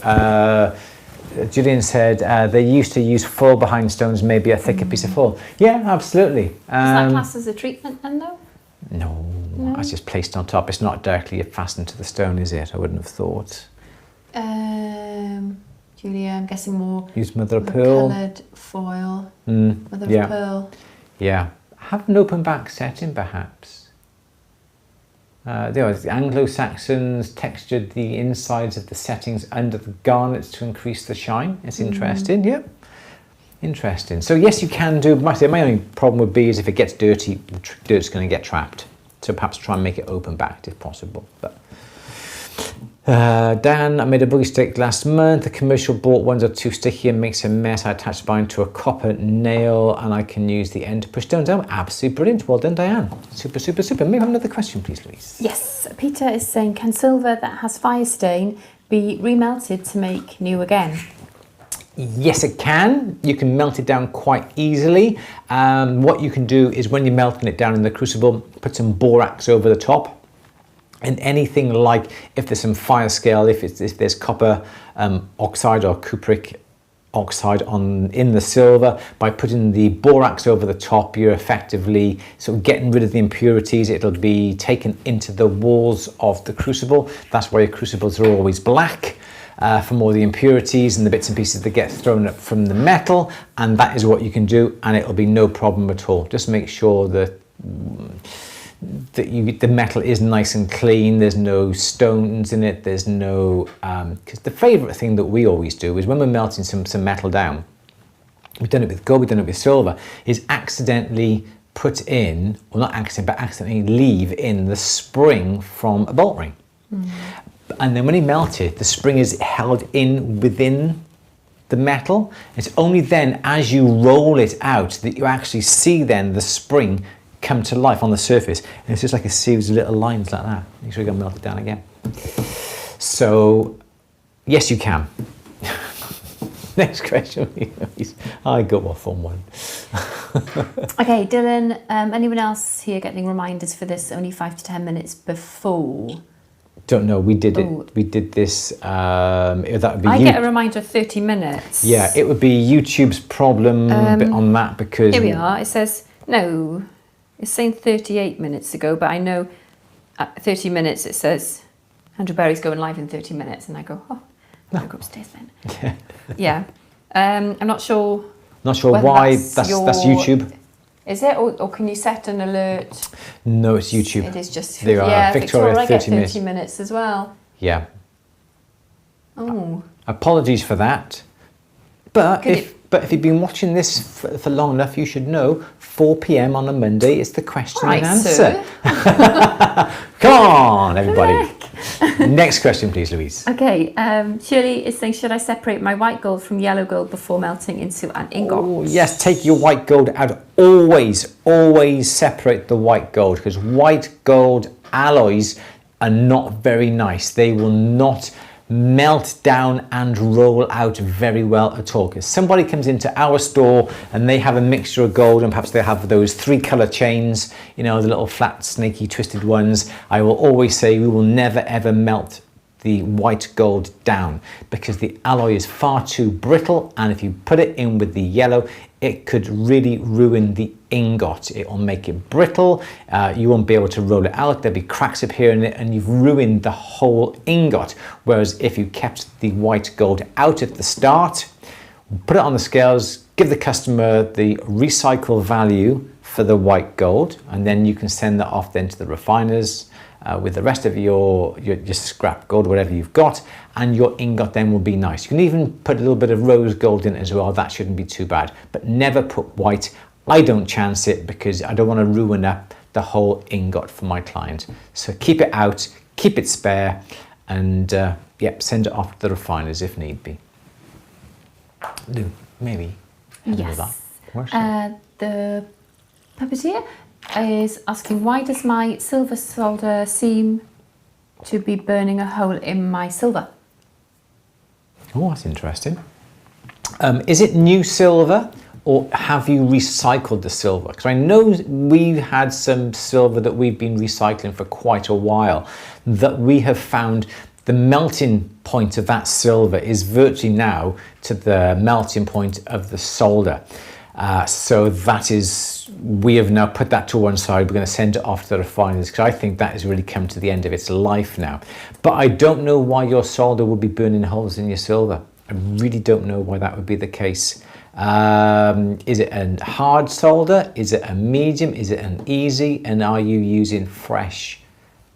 A: Julian said they used to use foil behind stones, maybe a thicker piece of foil. Yeah, absolutely.
B: Is that classed as a treatment then though?
A: No, it's just placed on top. It's not directly fastened to the stone, is it? I wouldn't have thought.
B: Julia, I'm guessing more.
A: Use mother of pearl.
B: Coloured foil.
A: Mother
B: of pearl.
A: Yeah, have an open back setting perhaps. The Anglo-Saxons textured the insides of the settings under the garnets to increase the shine. It's interesting, yep. Interesting. So yes, you can do, my only problem would be is if it gets dirty, the dirt's going to get trapped. So perhaps try and make it open backed if possible. But Dan, I made a boogie stick last month. The commercial bought ones are too sticky and makes a mess. I attached mine to a copper nail and I can use the end to push stones down. Absolutely brilliant. Well done, Diane. Super, super, super. May I have another question, please, Louise?
B: Yes. Peter is saying, can silver that has fire stain be remelted to make new again?
A: Yes, it can. You can melt it down quite easily. What you can do is when you're melting it down in the crucible, put some borax over the top. And anything like, if there's some fire scale, if there's copper oxide or cupric oxide in the silver, by putting the borax over the top, you're effectively sort of getting rid of the impurities. It'll be taken into the walls of the crucible. That's why your crucibles are always black, from all the impurities and the bits and pieces that get thrown up from the metal. And that is what you can do, and it'll be no problem at all. Just make sure that the metal is nice and clean, there's no stones in it, there's no, because the favourite thing that we always do is when we're melting some metal down, we've done it with gold, we've done it with silver, is accidentally put in, well not accidentally, but accidentally leave in the spring from a bolt ring. And then when you melt it, the spring is held in within the metal. It's only then as you roll it out that you actually see then the spring come to life on the surface, and it's just like a series of little lines like that. Make sure you're going to melt it down again. So yes, you can. Next question, please. I go off on one.
B: Okay, Dylan, anyone else here getting reminders for this only 5 to 10 minutes before?
A: Don't know, we did it. We did this, that would be
B: I get a reminder of 30 minutes.
A: Yeah, it would be YouTube's problem on that, because
B: here we are. It says no, it's saying 38 minutes ago, but I know at 30 minutes it says Andrew Berry's going live in 30 minutes, and I go, oh, I'll go upstairs then. Yeah. I'm not sure.
A: Not sure why that's YouTube.
B: Is it, or can you set an alert?
A: No, it's YouTube.
B: It is just
A: there
B: yeah,
A: Victoria,
B: I get
A: 30
B: minutes as well.
A: Yeah.
B: Oh.
A: Apologies for that. But if you've been watching this for long enough, you should know 4 p.m. on a Monday is the question and answer. Come on, everybody. Next question, please, Louise.
B: Okay, Shirley is saying, should I separate my white gold from yellow gold before melting into an ingot?
A: Oh, yes, take your white gold out. Always separate the white gold, because white gold alloys are not very nice. They will not melt down and roll out very well at all, because somebody comes into our store and they have a mixture of gold, and perhaps they have those 3 color chains, you know, the little flat snaky twisted ones. I will always say we will never ever melt the white gold down, because the alloy is far too brittle, and if you put it in with the yellow, it could really ruin the ingot. It will make it brittle, you won't be able to roll it out, there'll be cracks up here in it, and you've ruined the whole ingot. Whereas if you kept the white gold out at the start, put it on the scales, give the customer the recycle value for the white gold, and then you can send that off then to the refiners with the rest of your scrap gold, whatever you've got, and your ingot then will be nice. You can even put a little bit of rose gold in as well, that shouldn't be too bad, but never put white. I don't chance it because I don't want to ruin up the whole ingot for my client. So keep it out, keep it spare, and send it off to the refiners if need be. Lou, maybe.
B: Yes. The puppeteer is asking, why does my silver solder seem to be burning a hole in my silver?
A: Oh, that's interesting. Is it new silver, or have you recycled the silver? Because I know we've had some silver that we've been recycling for quite a while, that we have found the melting point of that silver is virtually now to the melting point of the solder. So that is, we have now put that to one side. We're going to send it off to the refiners, because I think that has really come to the end of its life now. But I don't know why your solder would be burning holes in your silver. I really don't know why that would be the case. Is it a hard solder? Is it a medium? Is it an easy? And are you using fresh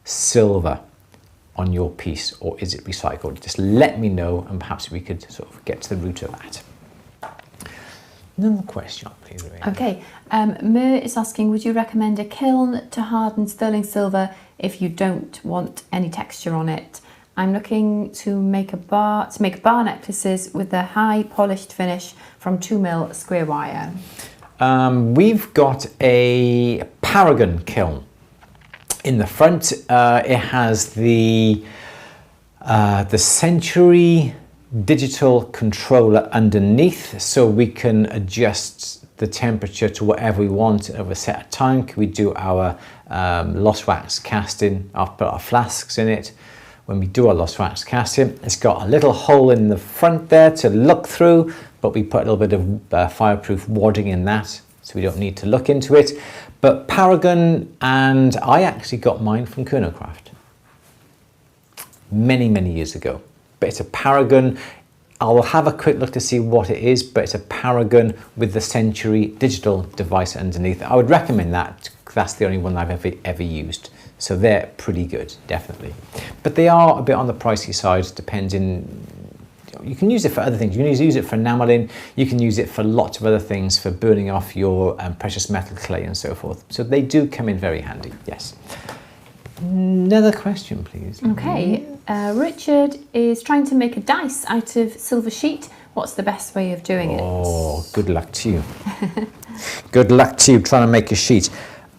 A: silver on your piece, or is it recycled? Just let me know, and perhaps we could sort of get to the root of that. Another question, please.
B: Okay, Mir is asking, would you recommend a kiln to harden sterling silver if you don't want any texture on it? I'm looking to make bar necklaces with a high polished finish from 2mm square wire.
A: We've got a Paragon kiln. In the front, it has the Century digital controller underneath, so we can adjust the temperature to whatever we want over a set of time. We do our lost wax casting. I'll put our flasks in it. When we do our lost wax casting, it's got a little hole in the front there to look through, but we put a little bit of fireproof wadding in that, so we don't need to look into it. But Paragon, and I actually got mine from Kilncraft many years ago. But it's a Paragon. I will have a quick look to see what it is, but it's a Paragon with the Century digital device underneath. I would recommend that. That's the only one I've ever used. So they're pretty good, definitely. But they are a bit on the pricey side, depending. You can use it for other things. You can use it for enameling. You can use it for lots of other things, for burning off your precious metal clay and so forth. So they do come in very handy, yes. Another question, please.
B: Okay, Richard is trying to make a dice out of silver sheet. What's the best way of doing it?
A: Oh, good luck to you. Good luck to you trying to make a sheet.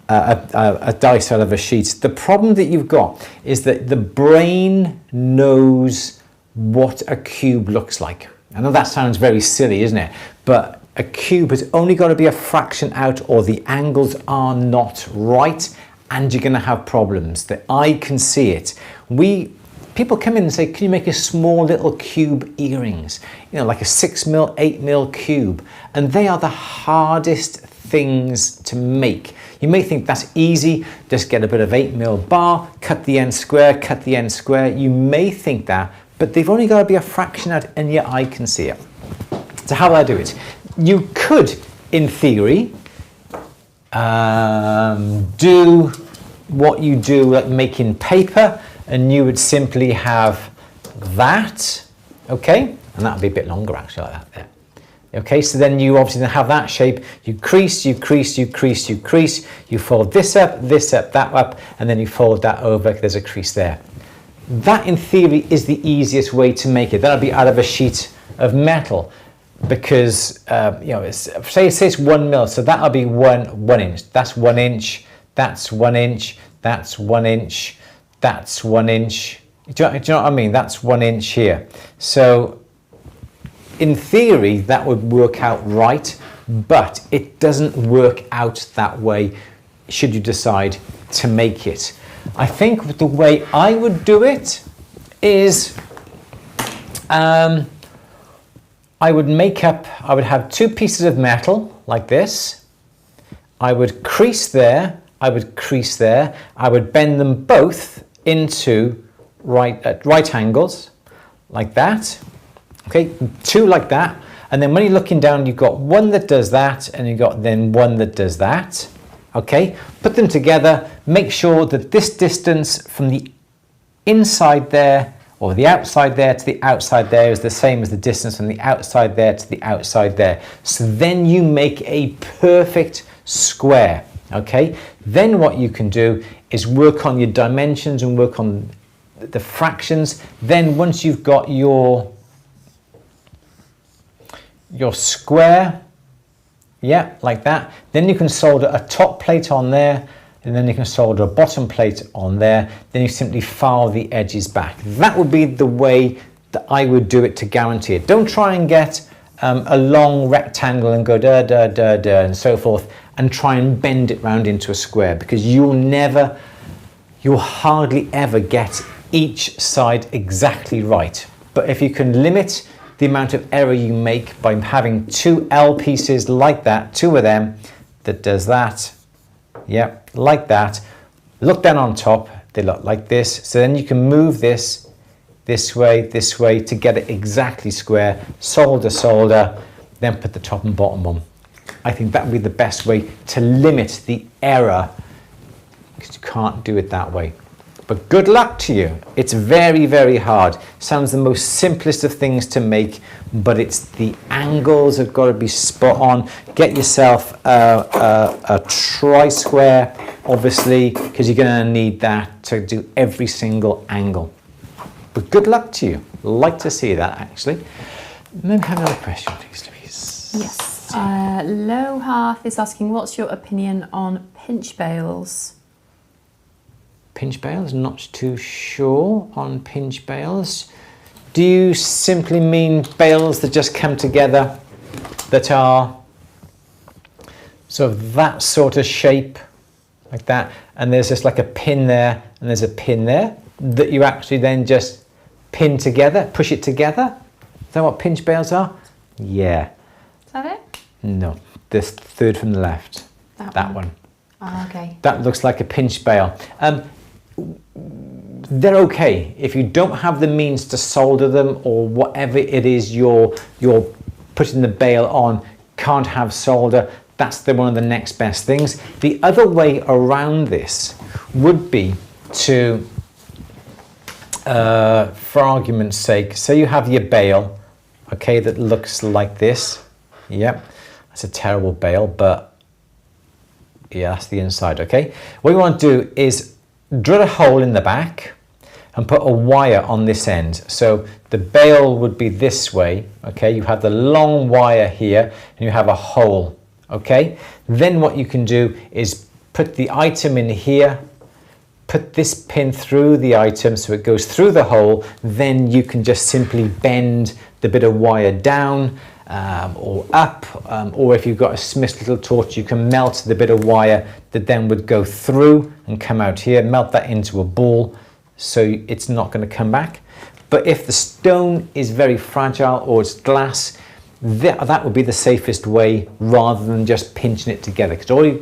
A: A dice out of a sheet. The problem that you've got is that the brain knows what a cube looks like. I know that sounds very silly, isn't it? But a cube has only got to be a fraction out, or the angles are not right, and you're going to have problems. The eye can see it. People come in and say, can you make a small little cube earrings? You know, like a 6mm, 8mm cube. And they are the hardest things to make. You may think that's easy, just get a bit of 8mm bar, cut the end square, cut the end square. You may think that, but they've only got to be a fraction out, and your eye can see it. So how will I do it? You could, in theory, do what you do like making paper, and you would simply have that, okay? And that would be a bit longer actually, like that there. Okay, so then you obviously have that shape, you crease, you crease, you crease, you crease, you fold this up, that up, and then you fold that over, there's a crease there. That in theory is the easiest way to make it. That'll be out of a sheet of metal, because you know, say it's 1mm, so that'll be one inch. That's 1 inch, that's 1 inch, that's 1 inch, that's 1 inch. Do you know what I mean? That's 1 inch here. So in theory, that would work out right, but it doesn't work out that way should you decide to make it. I think the way I would do it is I would have 2 pieces of metal like this. I would crease there, I would crease there, I would bend them both into right angles like that. Okay, 2 like that, and then when you're looking down, you've got one that does that, and you've got then one that does that. Okay, put them together, make sure that this distance from the inside there, or the outside there to the outside there, is the same as the distance from the outside there to the outside there. So then you make a perfect square. Okay, then what you can do is work on your dimensions and work on the fractions. Then once you've got your square, yeah, like that, then you can solder a top plate on there, and then you can solder a bottom plate on there. Then you simply file the edges back. That would be the way that I would do it to guarantee it. Don't try and get a long rectangle and go da da da da and so forth, and try and bend it round into a square, because you'll hardly ever get each side exactly right. But if you can limit the amount of error you make by having 2 L pieces like that, 2 of them, that does that, yeah, like that, look down on top, they look like this, so then you can move this way to get it exactly square, solder, then put the top and bottom on. I think that would be the best way to limit the error, because you can't do it that way. But good luck to you. It's very, very hard. Sounds the most simplest of things to make, but it's the angles have got to be spot on. Get yourself a tri-square, obviously, because you're going to need that to do every single angle. But good luck to you. Like to see that, actually. Let me have another question, please, Louise.
B: Yes. Low Hearth is asking, what's your opinion on pinch bales?
A: Pinch bales, not too sure on pinch bales. Do you simply mean bales that just come together, that are sort of that sort of shape, like that, and there's just like a pin there, and there's a pin there, that you actually then just pin together, push it together? Is that what pinch bales are? Yeah.
B: Is that it?
A: No, this third from the left. That one.
B: Oh, okay.
A: That looks like a pinch bale. They're okay if you don't have the means to solder them, or whatever it is you're putting the bale on can't have solder. That's one of the next best things. The other way around this would be to, for argument's sake, say you have your bale, okay, that looks like this. Yep, that's a terrible bale, but yeah, that's the inside. Okay, what you want to do is drill a hole in the back and put a wire on this end. So the bale would be this way, okay? You have the long wire here and you have a hole, okay? Then what you can do is put the item in here, put this pin through the item so it goes through the hole, then you can just simply bend the bit of wire down or up, or if you've got a Smith's little torch, you can melt the bit of wire that then would go through and come out here, melt that into a ball so it's not going to come back. But if the stone is very fragile or it's glass, that would be the safest way rather than just pinching it together, because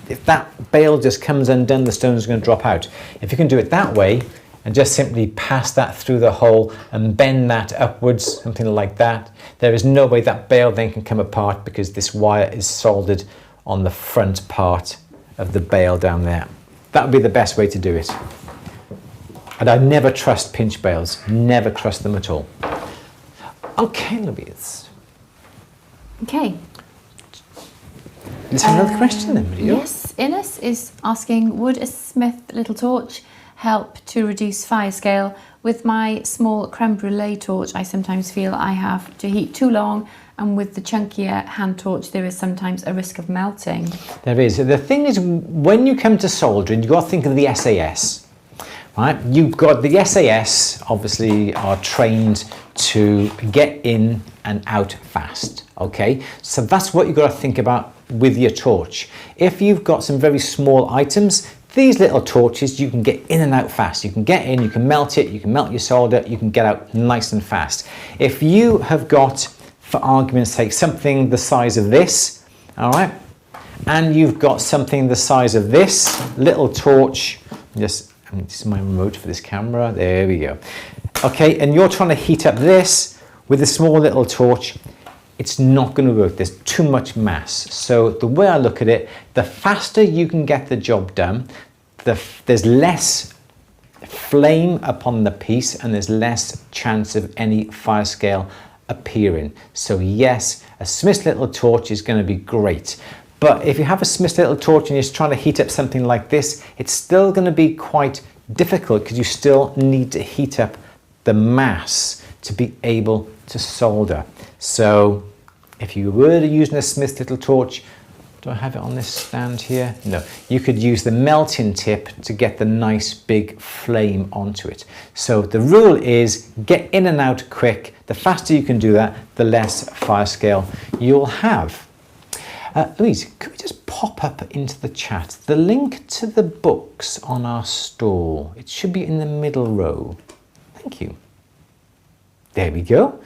A: if that bale just comes undone, the stone is going to drop out. If you can do it that way and just simply pass that through the hole and bend that upwards, something like that, there is no way that bale then can come apart, because this wire is soldered on the front part of the bale down there. That would be the best way to do it. And I never trust pinch bales, never trust them at all. Okay, Louise.
B: Okay.
A: Let's have another question then, video.
B: Yes, Ines is asking, would a Smith little torch help to reduce fire scale? With my small creme brulee torch, I sometimes feel I have to heat too long, and with the chunkier hand torch, there is sometimes a risk of melting.
A: There is. The thing is, when you come to soldering, you've got to think of the SAS. Right? You've got the SAS, obviously, are trained to get in and out fast. Okay, so that's what you've got to think about with your torch. If you've got some very small items, these little torches, you can get in and out fast. You can get in, you can melt it, you can melt your solder, you can get out nice and fast. If you have got, for argument's sake, something the size of this, all right, and you've got something the size of this little torch, this is my remote for this camera, there we go. Okay, and you're trying to heat up this with a small little torch, it's not going to work. There's too much mass. So the way I look at it, the faster you can get the job done, there's less flame upon the piece and there's less chance of any fire scale appearing. So yes, a Smith's little torch is going to be great. But if you have a Smith's little torch and you're trying to heat up something like this, it's still going to be quite difficult because you still need to heat up the mass to be able to solder. So if you were to use a Smith's little torch, do I have it on this stand here? No, you could use the melting tip to get the nice big flame onto it. So the rule is get in and out quick. The faster you can do that, the less fire scale you'll have. Louise, could we just pop up into the chat the link to the books on our store? It should be in the middle row. Thank you. There we go.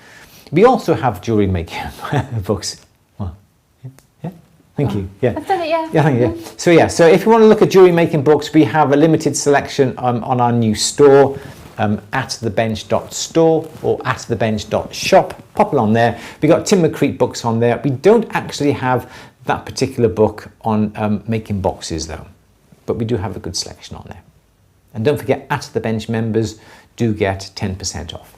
A: We also have jewellery making books. Well, yeah, thank you. Yeah,
B: I've done it, yeah.
A: Yeah, thank you. So yeah, so if you want to look at jewellery making books, we have a limited selection on our new store. atthebench.store or atthebench.shop. Pop it on there. We got Timbercrete books on there. We don't actually have that particular book on making boxes though, but we do have a good selection on there. And don't forget, At The Bench members do get 10% off.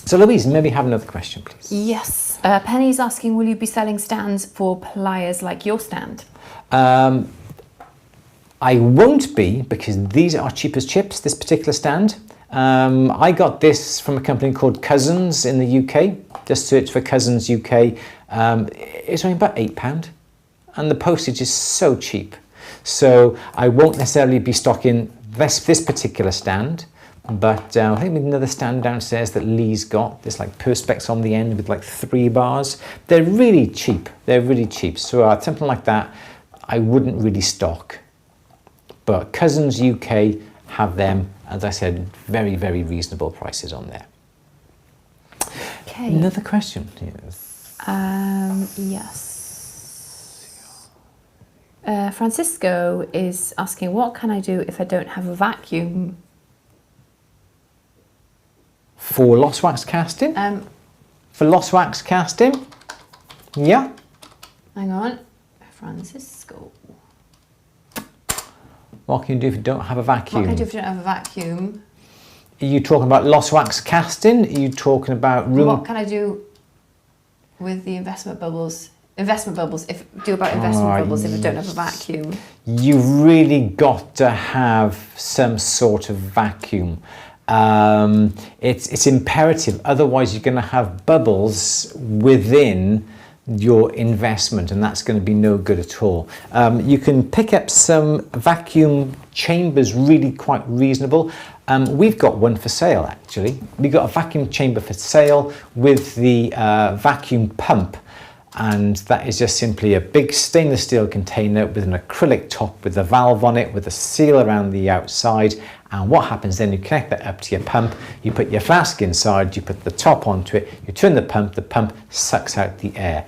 A: So Louise, maybe have another question, please.
B: Yes. Penny's asking, will you be selling stands for pliers like your stand?
A: I won't be, because these are cheap as chips, this particular stand. I got this from a company called Cousins in the UK. Just search for Cousins UK. It's only about £8 and the postage is so cheap. So I won't necessarily be stocking this particular stand, but I think another stand downstairs that Lee's got, there's like perspex on the end with like 3 bars. They're really cheap. They're really cheap. So something like that, I wouldn't really stock. But Cousins UK have them, as I said, very, very reasonable prices on there.
B: Okay.
A: Another question.
B: Yes. Francisco is asking, what can I do if I don't have a vacuum?
A: For lost wax casting? For lost wax casting? Yeah.
B: Hang on. Francisco.
A: What can you do if you don't have a vacuum?
B: What can I do if you don't have a vacuum?
A: Are you talking about lost wax casting? Are you talking about room?
B: What can I do with the investment bubbles? Investment bubbles, if I don't have a vacuum.
A: You've really got to have some sort of vacuum. It's imperative, otherwise you're going to have bubbles within your investment and that's going to be no good at all. You can pick up some vacuum chambers, really quite reasonable. We've got one for sale actually. We've got a vacuum chamber for sale with the vacuum pump, and that is just simply a big stainless steel container with an acrylic top with a valve on it with a seal around the outside. And what happens then, you connect that up to your pump, you put your flask inside, you put the top onto it, you turn the pump sucks out the air.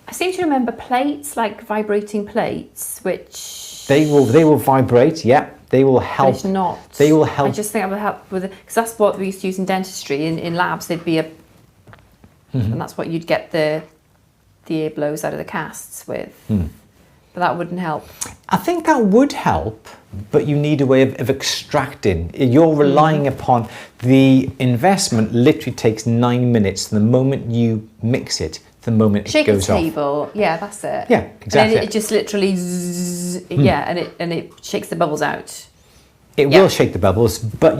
B: I seem to remember plates, like vibrating plates, which...
A: They will vibrate, yeah. They will help.
B: But it's not.
A: They will help.
B: I just think it would help with it, because that's what we used to use in dentistry. In labs, there'd be a... And that's what you'd get the air blows out of the casts with. But that wouldn't help.
A: I think that would help, but you need a way of extracting. You're relying upon the investment. Literally takes 9 minutes from the moment you mix it, the moment it goes off.
B: Shake a table, yeah, that's it.
A: Yeah, exactly.
B: And it just literally, zzz, yeah, and it shakes the bubbles out.
A: It will shake the bubbles, but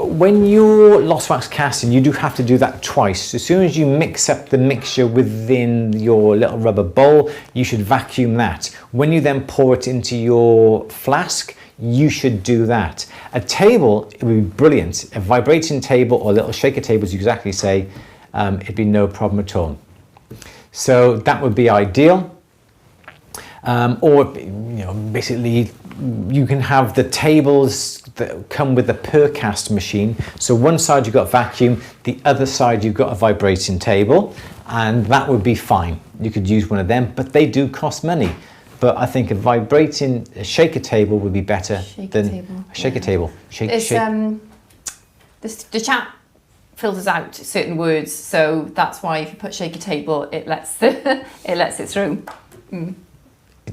A: when you're lost wax casting, you do have to do that twice. As soon as you mix up the mixture within your little rubber bowl, you should vacuum that. When you then pour it into your flask, you should do that. A table, it would be brilliant. A vibrating table or a little shaker table, as you exactly say, it'd be no problem at all. So that would be ideal. Or basically you can have the tables that come with a per cast machine. So one side you've got vacuum, the other side you've got a vibrating table, and that would be fine. You could use one of them, but they do cost money. But I think a shaker table would be better than a shaker table.
B: The chat filters out certain words, so that's why if you put shaker table, it lets it through.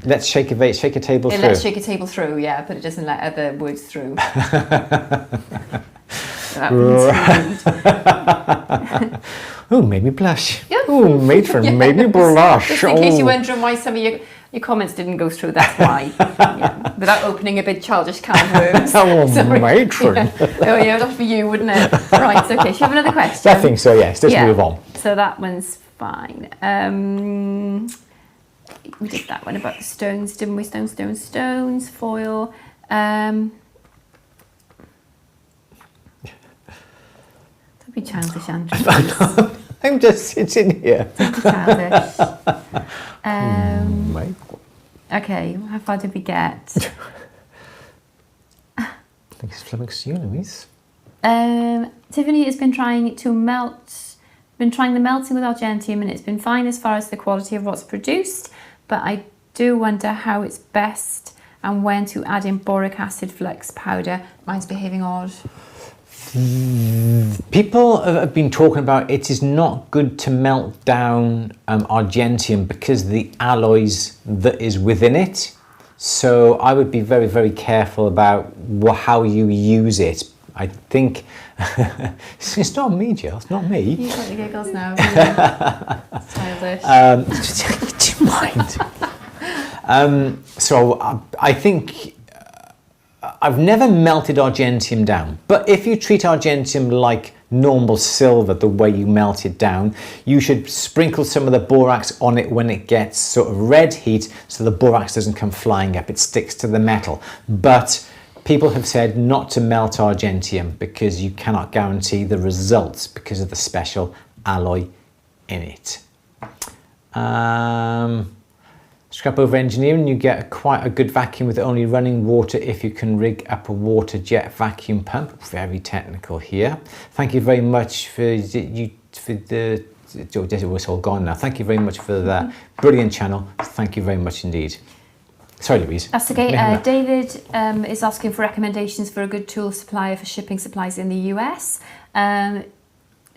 A: Let's shake a table through.
B: It lets shake a table through, yeah, but it doesn't let other words through.
A: Oh, made me blush. Oh, matron, made me blush.
B: Just in case you're wondering why some of your comments didn't go through, that's why. Without opening a big childish can of worms.
A: Oh, matron.
B: Oh, yeah, that'd be you, wouldn't it? Right, okay. Should you have another question?
A: I think so, yes. Let's move on.
B: So that one's fine. We did that one about the stones, didn't we? Stones, foil. Don't be childish, Andrew.
A: I'm just sitting here.
B: Don't be childish. Okay, how far did we get?
A: I think it's flummoxed you, Louise.
B: Tiffany has been trying the melting with argentium, and it's been fine as far as the quality of what's produced, but I do wonder how it's best and when to add in boric acid flux powder. Mine's behaving odd.
A: People have been talking about it is not good to melt down argentium because of the alloys that is within it. So I would be very, very careful about how you use it. I think it's not me, Jill. It's not me.
B: You've got the giggles now. Childish.
A: Do you mind? So I think I've never melted argentium down, but if you treat argentium like normal silver, the way you melt it down, you should sprinkle some of the borax on it when it gets sort of red heat, so the borax doesn't come flying up, it sticks to the metal. But people have said not to melt argentium because you cannot guarantee the results because of the special alloy in it. Scrap over engineering, you get quite a good vacuum with only running water if you can rig up a water jet vacuum pump. Very technical here. Thank you very much for the, it's all gone now. Thank you very much for that brilliant channel. Thank you very much indeed. Sorry, Louise.
B: That's okay. David is asking for recommendations for a good tool supplier for shipping supplies in the US.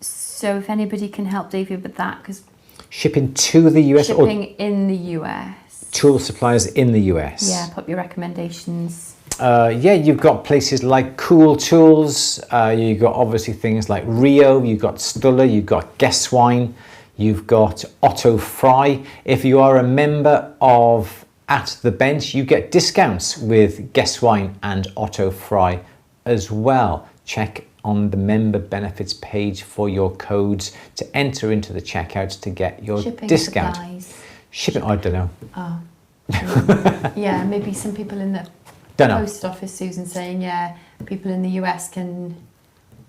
B: So if anybody can help David with that, because
A: shipping to the US
B: shipping in the US.
A: Tool suppliers in the US.
B: Yeah, pop your recommendations.
A: Yeah, you've got places like Cool Tools. You've got obviously things like Rio. You've got Stuller. You've got Guesswine. You've got Otto Fry. If you are a member of At the Bench, you get discounts with Guesswine and Otto Fry as well. Check on the member benefits page for your codes to enter into the checkout to get your
B: shipping
A: discount.
B: Supplies.
A: Shipping, I don't know.
B: Oh. Yeah, maybe some people in the post office, Susan, saying, yeah, people in the US can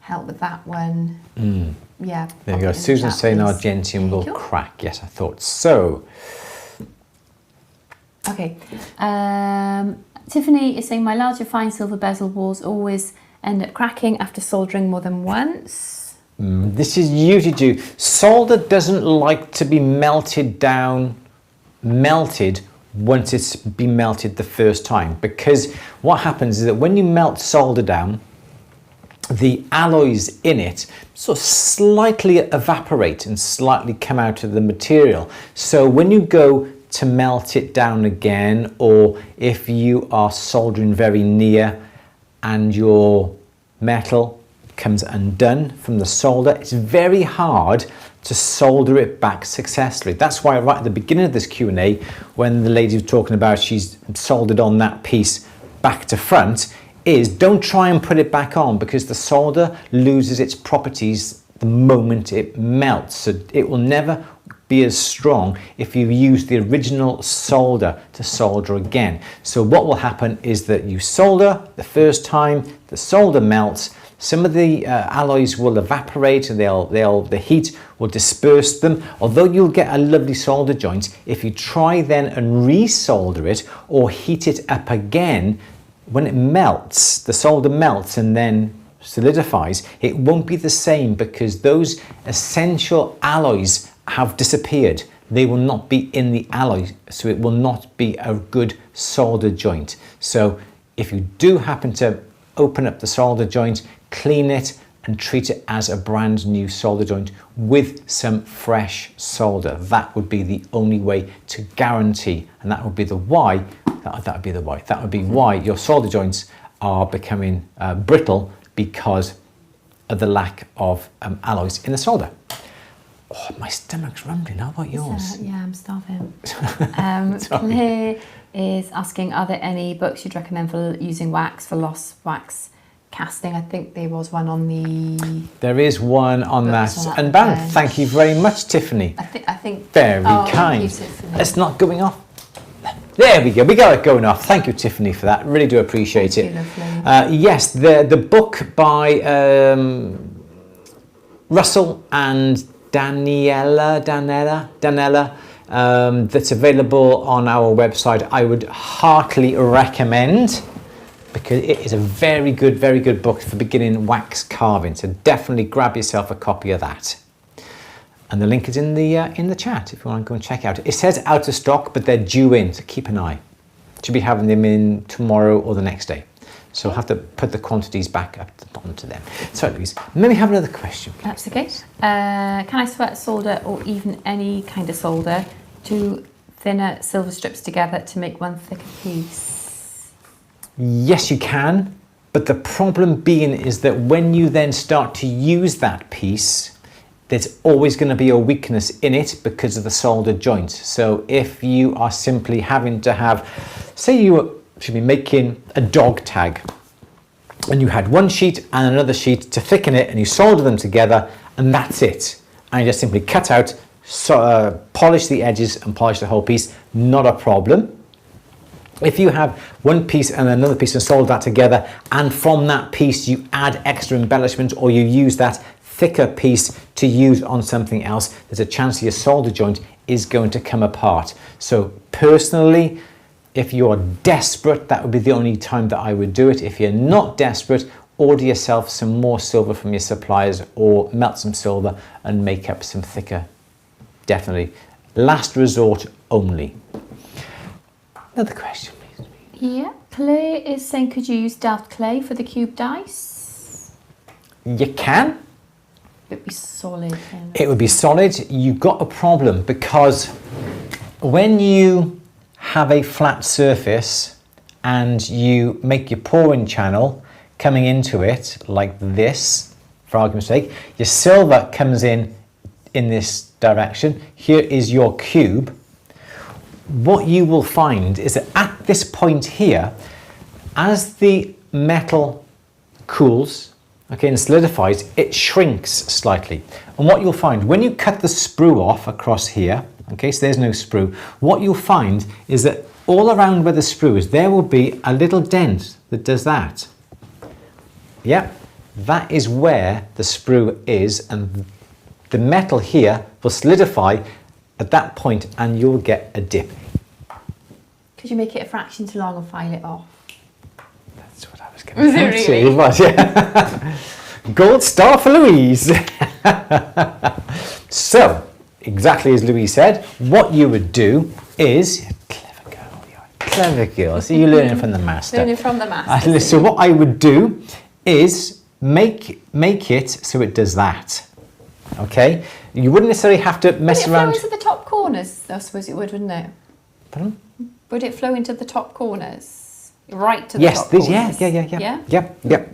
B: help with that one. Yeah.
A: There we go. Susan saying argentium will crack. Yes, I thought so.
B: Okay. Tiffany is saying, my larger fine silver bezel walls always end up cracking after soldering more than once.
A: This is usually due. Solder doesn't like to be melted once it's been melted the first time, because what happens is that when you melt solder down, the alloys in it sort of slightly evaporate and slightly come out of the material. So when you go to melt it down again, or if you are soldering very near and your metal comes undone from the solder, it's very hard to solder it back successfully. That's why right at the beginning of this Q&A, when the lady was talking about she's soldered on that piece back to front, is don't try and put it back on, because the solder loses its properties the moment it melts. So it will never be as strong if you use the original solder to solder again. So what will happen is that you solder the first time, the solder melts, some of the alloys will evaporate and the heat will disperse them. Although you'll get a lovely solder joint, if you try then and re-solder it or heat it up again, when it melts, the solder melts and then solidifies, it won't be the same, because those essential alloys have disappeared. They will not be in the alloy, so it will not be a good solder joint. So if you do happen to open up the solder joint, clean it and treat it as a brand new solder joint with some fresh solder. That would be the only way to guarantee, and that would be the why. That would be why your solder joints are becoming brittle, because of the lack of alloys in the solder. Oh, my stomach's rumbling. How about yours?
B: Yeah, I'm starving. Claire is asking, are there any books you'd recommend for using wax for lost wax casting? I think there was one on the... There is one on that.
A: And bam, thank you very much, Tiffany.
B: I think
A: very kind. It's not going off. There we go. We got it going off. Thank you, Tiffany, for that. Really do appreciate it. Yes, the book by Russell and Danella, that's available on our website, I would heartily recommend, because it is a very good book for beginning wax carving. So definitely grab yourself a copy of that. And the link is in the chat if you want to go and check out. It says out of stock, but they're due in, so keep an eye. to be having them in tomorrow or the next day. So I'll have to put the quantities back up onto them. So Louise, let me have another question.
B: That's okay. Can I sweat solder or even any kind of solder two thinner silver strips together to make one thicker piece?
A: Yes, you can. But the problem being is that when you then start to use that piece, there's always going to be a weakness in it because of the solder joint. So if you are simply having to have, say you should be making a dog tag and you had one sheet and another sheet to thicken it and you solder them together and that's it. And you just simply cut out, polish the edges and polish the whole piece, not a problem. If you have one piece and another piece and solder that together and from that piece you add extra embellishment or you use that thicker piece to use on something else, there's a chance your solder joint is going to come apart. So personally, if you're desperate, that would be the only time that I would do it. If you're not desperate, order yourself some more silver from your suppliers or melt some silver and make up some thicker. Definitely. Last resort only. Another question, please.
B: Yeah, Claire is saying, could you use Delft clay for the cube dice?
A: You can.
B: It would be solid.
A: It would be solid. You've got a problem because when you have a flat surface and you make your pouring channel coming into it like this, for argument's sake, your silver comes in this direction. Here is your cube. What you will find is that at this point here, as the metal cools, okay, and solidifies, it shrinks slightly. And what you'll find when you cut the sprue off across here, okay, so there's no sprue, what you'll find is that all around where the sprue is, there will be a little dent that does that. Yep, that is where the sprue is, and the metal here will solidify at that point and you'll get a dip.
B: Could you make it a fraction too long and file it off?
A: That's what I was going to say.
B: Really?
A: It was, yeah. Gold star for Louise. So, exactly as Louise said, what you would do is, clever girl, you are clever girl. So you're learning from the master.
B: Learning from the master.
A: So what I would do is make it so it does that. Okay, you wouldn't necessarily have to mess around.
B: Would it flow into the top corners? I suppose it would, wouldn't it?
A: Pardon?
B: Would it flow into the top corners? Right to the top corners?
A: Yes, yeah.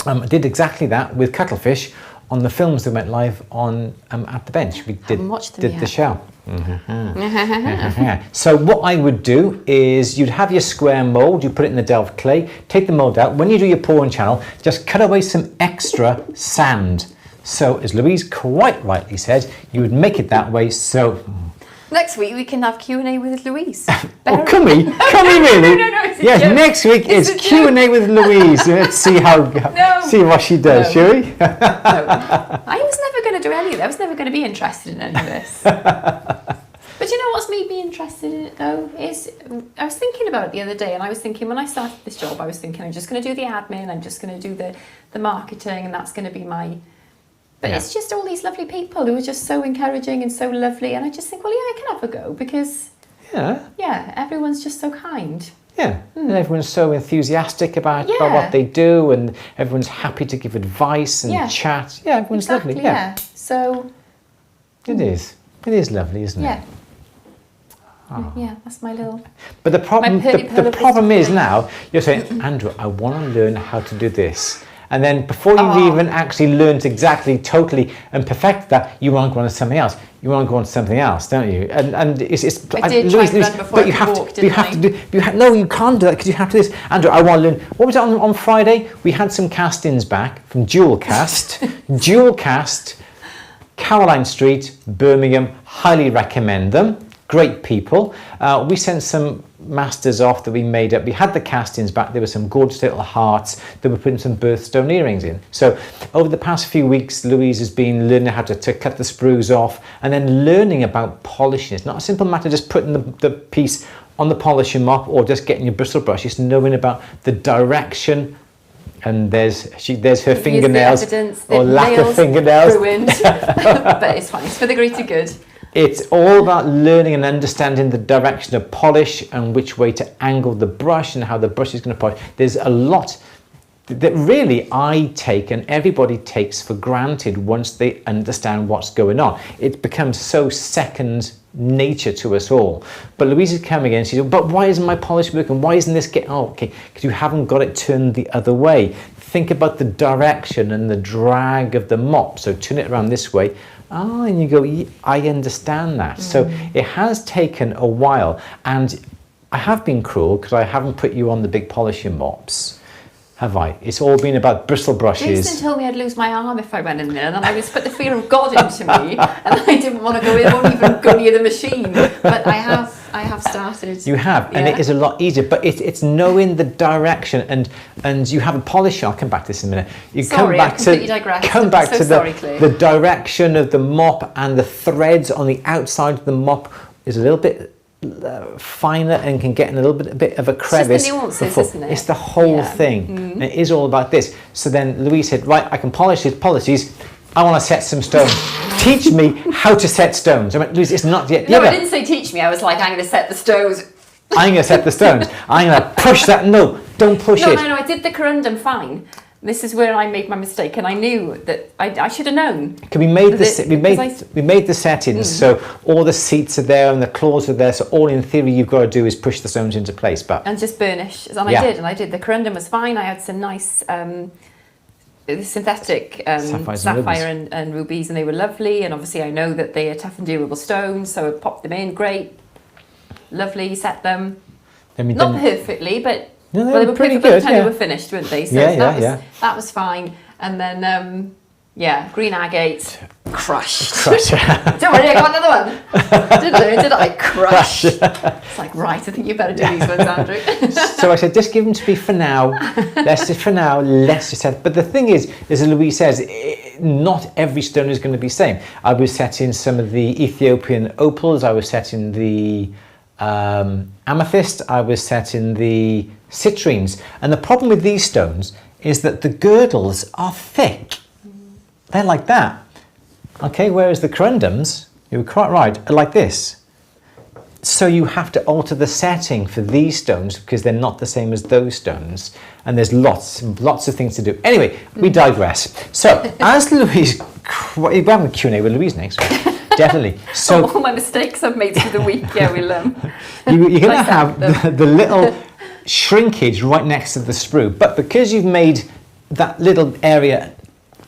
A: I did exactly that with cuttlefish on the films that went live on at the bench. We did the show. So what I would do is you'd have your square mould, you put it in the Delft clay, take the mould out. When you do your pouring channel, just cut away some extra sand. So as Louise quite rightly said, you would make it that way. So
B: next week we can have Q&A with Louise.
A: Oh, can we really?
B: No, it's a
A: yes,
B: joke.
A: Next week is Q&A with Louise. Let's see see what she does, shall we?
B: No. I was never going to do any of that. I was never going to be interested in any of this. But you know what's made me interested in it though is I was thinking about it the other day, and I was thinking when I started this job, I was thinking I'm just going to do the admin, I'm just going to do the marketing, and that's going to be my. But it's just all these lovely people who are just so encouraging and so lovely, and I just think, well, yeah, I can have a go because everyone's just so kind.
A: Yeah, and everyone's so enthusiastic about what they do, and everyone's happy to give advice and chat. Yeah, everyone's lovely. Yeah.
B: So
A: it is lovely, isn't it?
B: Yeah. Oh. Yeah, that's my little.
A: But the problem is now you're saying, Andrew, I want to learn how to do this. And then before you even actually learned exactly, totally, and perfect that, you want to go on to something else. You want to go on to something else, don't you? And it's.
B: I did try to run before I could walk, didn't I?
A: No, you can't do that because you have to do this. Andrew, I want to learn. What was it on Friday? We had some castings back from Dual Cast. Dual Cast, Caroline Street, Birmingham. Highly recommend them. Great people. We sent some masters off that we made up. We had the castings back. There were some gorgeous little hearts that were putting some birthstone earrings in. So over the past few weeks, Louise has been learning how to cut the sprues off and then learning about polishing. It's not a simple matter just putting the piece on the polishing mop or just getting your bristle brush. It's knowing about the direction. And there's her fingernails or lack of fingernails.
B: Ruined. But it's fine. It's for the greater good.
A: It's all about learning and understanding the direction of polish and which way to angle the brush and how the brush is going to polish. There's a lot that really I take and everybody takes for granted once they understand what's going on. It becomes so second nature to us all. But Louise is coming in and she says, but why isn't my polish working? Why isn't this getting, oh, okay, because you haven't got it turned the other way. Think about the direction and the drag of the mop. So turn it around this way. Oh, and you go, yeah, I understand that. So it has taken a while, and I have been cruel because I haven't put you on the big polishing mops, have I? It's all been about bristle brushes.
B: Jason told me I'd lose my arm if I went in there, and I just put the fear of God into me, and I didn't want to go in, I won't even go near the machine. But I have started.
A: You have, and it is a lot easier, but it's knowing the direction, and you have a polish. I'll come back to this in a minute. Come back to the direction of the mop, and the threads on the outside of the mop is a little bit finer and can get in a little bit of a crevice.
B: It's just the nuances, isn't it?
A: It's the whole thing. And it is all about this. So then Louise said, right, I can polish these policies. I want to set some stones. Teach me how to set stones. I mean, Louise, it's not yet.
B: No, I didn't say teach me. I was like, I'm going to set the stones.
A: I'm going to set the stones. I'm going to push that. No, don't push it.
B: No, I did the corundum fine. This is where I made my mistake, and I knew that I should have known.
A: We made the settings, so all the seats are there and the claws are there. So all in theory you've got to do is push the stones into place, and
B: just burnish. And I did. The corundum was fine. I had some nice synthetic sapphire and rubies, and they were lovely. And obviously, I know that they are tough and durable stones, so I popped them in. Great, lovely. Set them. Not perfectly, but.
A: No,
B: they were
A: pretty
B: good. By the
A: good.
B: time they were finished, weren't they? So that was fine. And then, green agate, crushed. Don't worry, I got another one. Did I? Crush. It's like, right, I think you better do these ones, Andrew.
A: So I said, just give them to me for now. Let's just set. But the thing is, as Louise says, not every stone is going to be the same. I was setting some of the Ethiopian opals. I was setting the amethyst. I was setting the citrines, and the problem with these stones is that the girdles are thick. They're like that, okay, whereas the corundums, you were quite right, are like this. So you have to alter the setting for these stones because they're not the same as those stones, and there's lots of things to do. Anyway, we digress. So as Louise, we're having a Q&A with Louise next week. Definitely. So
B: all my mistakes I've made through the week, we'll
A: you're going to have the little shrinkage right next to the sprue, but because you've made that little area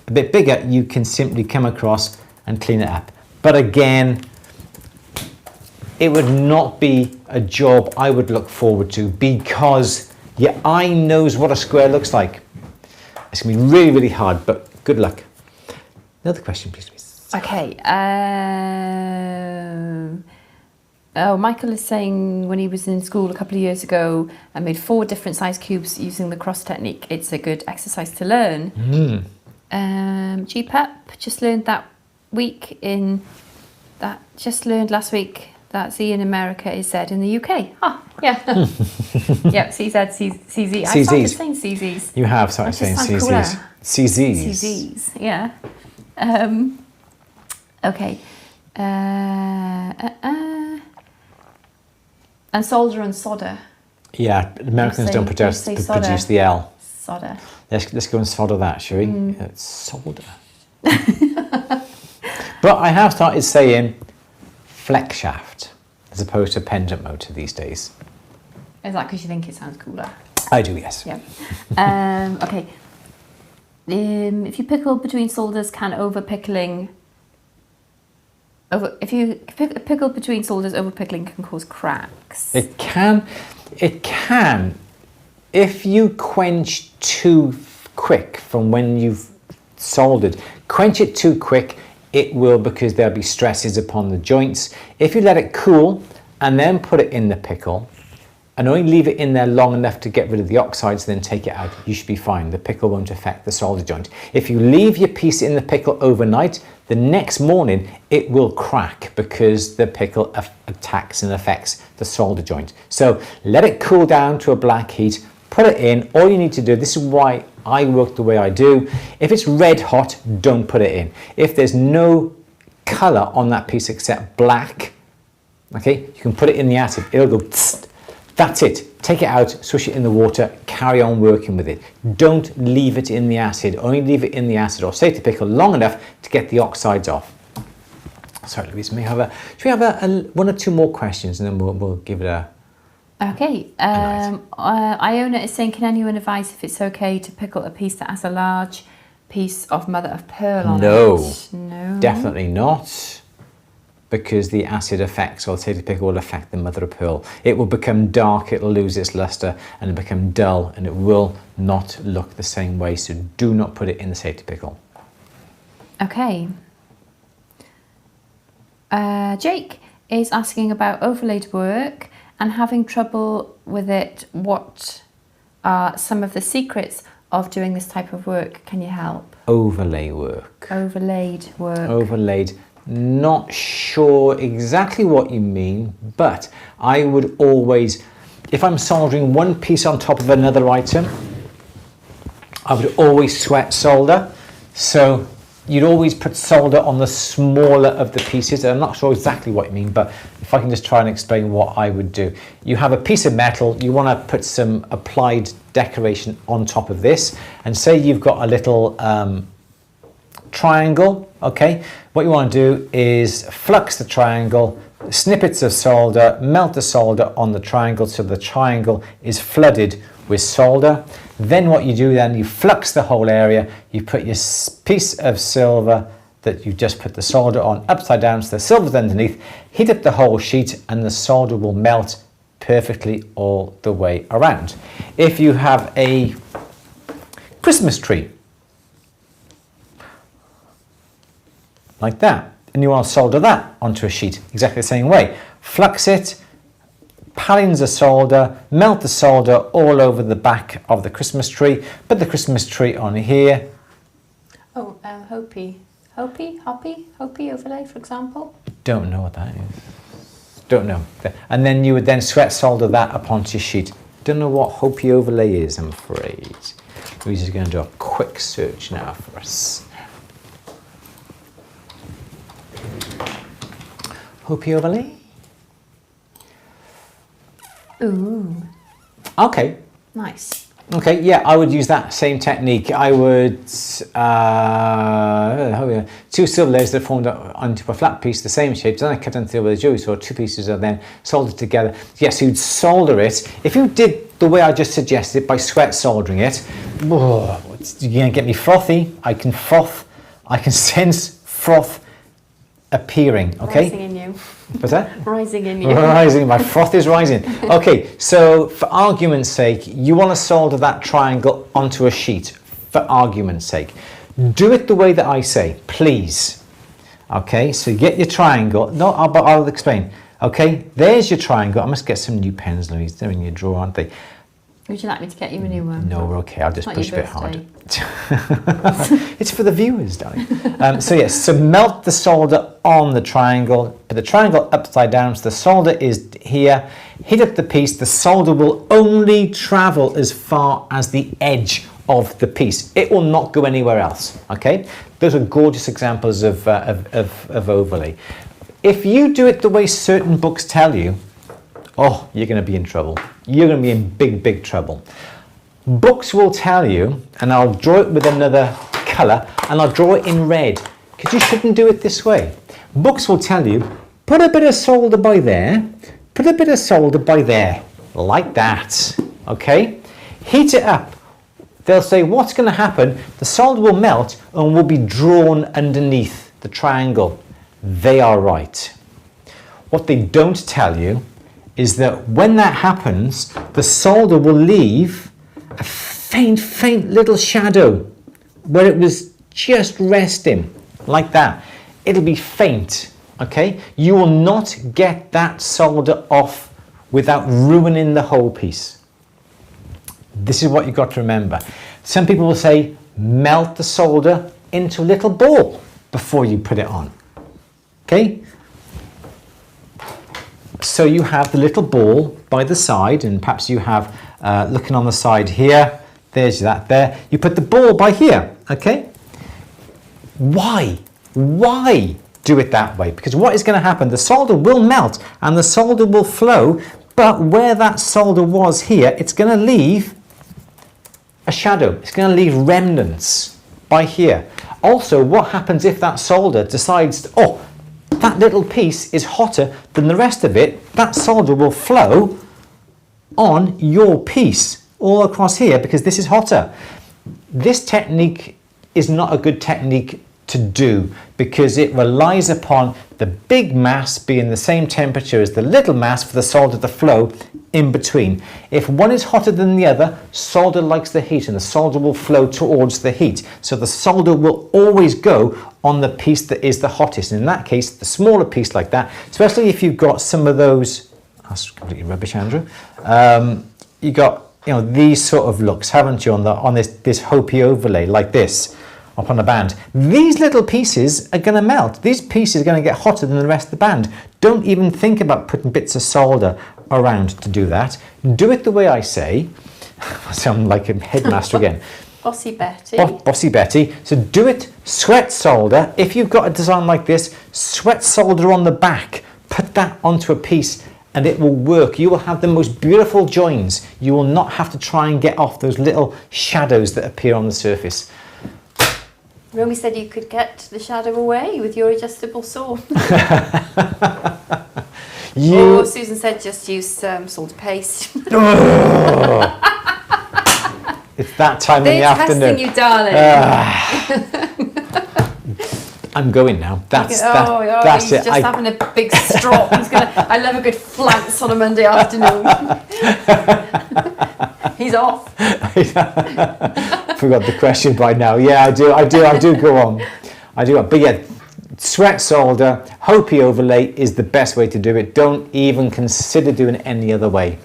A: a bit bigger, you can simply come across and clean it up. But again, it would not be a job I would look forward to because your eye knows what a square looks like. It's going to be really, really hard, but good luck. Another question, please.
B: Okay. Michael is saying when he was in school a couple of years ago and made 4 different size cubes using the cross technique, it's a good exercise to learn. GPEP, just learned that week just learned last week that Z in America is Z in the UK. Oh, yeah. Yep, CZ, CZ. I started saying CZs.
A: You have started saying CZs. CZs.
B: CZs, yeah. Okay. And solder and solder.
A: Yeah, Americans don't produce the L.
B: Solder.
A: Let's go and solder that, shall we? Solder. But I have started saying flex shaft as opposed to pendant motor these days.
B: Is that because you think it sounds cooler?
A: I do, yes.
B: Yeah. Okay. If you pickle between solders, can overpickling... If you pickle between solders, overpickling can cause cracks.
A: It can. If you quench too quick from when you've soldered, quench it too quick, it will, because there'll be stresses upon the joints. If you let it cool and then put it in the pickle and only leave it in there long enough to get rid of the oxides, then take it out, you should be fine. The pickle won't affect the solder joint. If you leave your piece in the pickle overnight, the next morning it will crack because the pickle attacks and affects the solder joint. So let it cool down to a black heat, put it in. All you need to do, this is why I work the way I do. If it's red hot, don't put it in. If there's no colour on that piece except black, okay, you can put it in the acid. It'll go tss. That's it. Take it out, swish it in the water, carry on working with it. Don't leave it in the acid. Only leave it in the acid or safety pickle long enough to get the oxides off. Sorry, Louise, should we have one or two more questions and then we'll give it a...
B: Okay. Iona is saying, can anyone advise if it's okay to pickle a piece that has a large piece of mother of pearl on it? No, definitely not. Because the acid effects, or safety pickle, will affect the mother of pearl. It will become dark, it'll lose its luster, and it'll become dull, and it will not look the same way. So do not put it in the safety pickle. Okay. Jake is asking about overlaid work and having trouble with it. What are some of the secrets of doing this type of work? Can you help?
A: Overlay work.
B: Overlaid work.
A: Overlaid. Not sure exactly what you mean, but I would always, if I'm soldering one piece on top of another item, I would always sweat solder. So you'd always put solder on the smaller of the pieces. I'm not sure exactly what you mean, but if I can just try and explain what I would do. You have a piece of metal, you want to put some applied decoration on top of this, and say you've got a little triangle, okay? What you want to do is flux the triangle, snippets of solder, melt the solder on the triangle so the triangle is flooded with solder. Then what you do then, you flux the whole area, you put your piece of silver that you just put the solder on upside down so the silver's underneath, heat up the whole sheet and the solder will melt perfectly all the way around. If you have a Christmas tree, like that, and you want to solder that onto a sheet exactly the same way. Flux it, palings the solder, melt the solder all over the back of the Christmas tree, put the Christmas tree on here.
B: Oh, Hopi overlay, for example?
A: Don't know what that is. Don't know. And then you would then sweat solder that upon your sheet. Don't know what Hopi overlay is, I'm afraid. Louise is going to do a quick search now for us. Hopi overlay?
B: Ooh.
A: Okay.
B: Nice.
A: Okay, yeah, I would use that same technique. I would, two silver layers that are formed onto a flat piece, the same shape, then I cut into the jewelry, so two pieces are then soldered together. Yes, you'd solder it. If you did the way I just suggested, by sweat soldering it, you're gonna get me frothy. I can sense froth appearing, okay?
B: Rising in you.
A: What's that?
B: Rising in you.
A: Rising, my froth is rising. Okay, so for argument's sake, you want to solder that triangle onto a sheet, for argument's sake. Do it the way that I say, please. Okay, so get your triangle. No, I'll explain. Okay, there's your triangle. I must get some new pens, Louise. They're in your drawer, aren't they?
B: Would you like me to get you a new one?
A: No, we're okay. I'll just push a bit harder. It's for the viewers, darling. So yes, so melt the solder on the triangle, put the triangle upside down so the solder is here, hit up the piece, the solder will only travel as far as the edge of the piece. It will not go anywhere else, okay? Those are gorgeous examples of overlay. If you do it the way certain books tell you, oh, you're going to be in trouble. You're going to be in big, big trouble. Books will tell you, and I'll draw it with another colour, and I'll draw it in red, because you shouldn't do it this way. Books will tell you, put a bit of solder by there, put a bit of solder by there, like that, okay? Heat it up. They'll say, what's going to happen? The solder will melt and will be drawn underneath the triangle. They are right. What they don't tell you is that when that happens, the solder will leave a faint, faint little shadow where it was just resting, like that. It'll be faint, okay? You will not get that solder off without ruining the whole piece. This is what you've got to remember. Some people will say, melt the solder into a little ball before you put it on, okay? So you have the little ball by the side, and perhaps you have, looking on the side here, there's that there. You put the ball by here, okay? Why do it that way, because what is going to happen, the solder will melt and the solder will flow, but where that solder was here, it's going to leave a shadow. It's going to leave remnants by here. Also, what happens if that solder decides, oh, that little piece is hotter than the rest of it, that solder will flow on your piece all across here because this is hotter. This technique is not a good technique to do because it relies upon the big mass being the same temperature as the little mass for the solder to flow in between. If one is hotter than the other, solder likes the heat and the solder will flow towards the heat. So the solder will always go on the piece that is the hottest. And in that case, the smaller piece like that, especially if you've got some of those, that's completely rubbish, Andrew. You got, you know, these sort of looks, haven't you, on this Hopi overlay like this up on the band. These little pieces are going to melt. These pieces are going to get hotter than the rest of the band. Don't even think about putting bits of solder around to do that. Do it the way I say. I sound like a headmaster again.
B: Bossy Betty.
A: Bossy Betty. So do it, sweat solder. If you've got a design like this, sweat solder on the back. Put that onto a piece and it will work. You will have the most beautiful joins. You will not have to try and get off those little shadows that appear on the surface.
B: Romy said you could get the shadow away with your adjustable saw. Oh, Susan said just use solder paste.
A: Oh, it's that time in the afternoon.
B: They're testing you, darling.
A: I'm going now. That's
B: he's
A: it.
B: Just having a big strop. I love a good flance on a Monday afternoon. He's off.
A: Forgot the question by now. Yeah, I do go on. But yeah, sweat solder, Hopi overlay is the best way to do it. Don't even consider doing it any other way.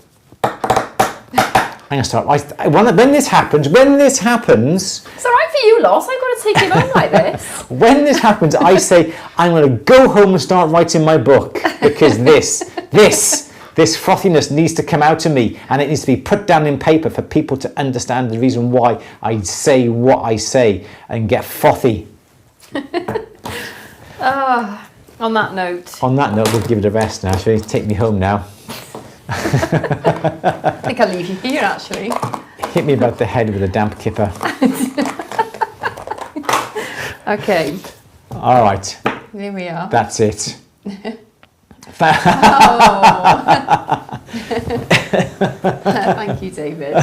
A: I'm gonna start. When this happens. It's all
B: right for you, Loss. I've got to take him home like this.
A: When this happens, I say I'm going to go home and start writing my book because this frothiness needs to come out of me and it needs to be put down in paper for people to understand the reason why I say what I say and get frothy.
B: On that note.
A: On that note, we'll give it a rest now. Shall we take me home now?
B: I think I'll leave you here, actually.
A: Hit me about the head with a damp kipper.
B: Okay.
A: All right.
B: Here we are.
A: That's it.
B: Thank you, David.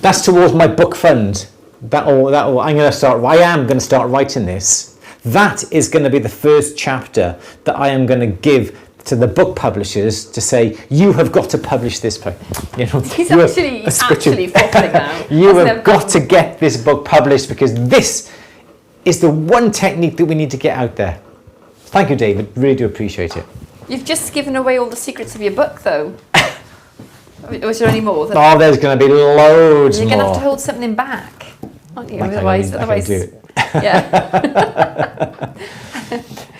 A: That's towards my book fund. I am going to start writing this. That is going to be the first chapter that I am going to give to the book publishers to say, you have got to publish this book. You know,
B: he's actually flopping now.
A: You have got to get this book published because this is the one technique that we need to get out there. Thank you, David. Really do appreciate it.
B: You've just given away all the secrets of your book, though. Was there any more?
A: Oh, there's going to be loads more.
B: You're going to have to hold something back, aren't you? Otherwise,
A: I can do it.
B: Yeah.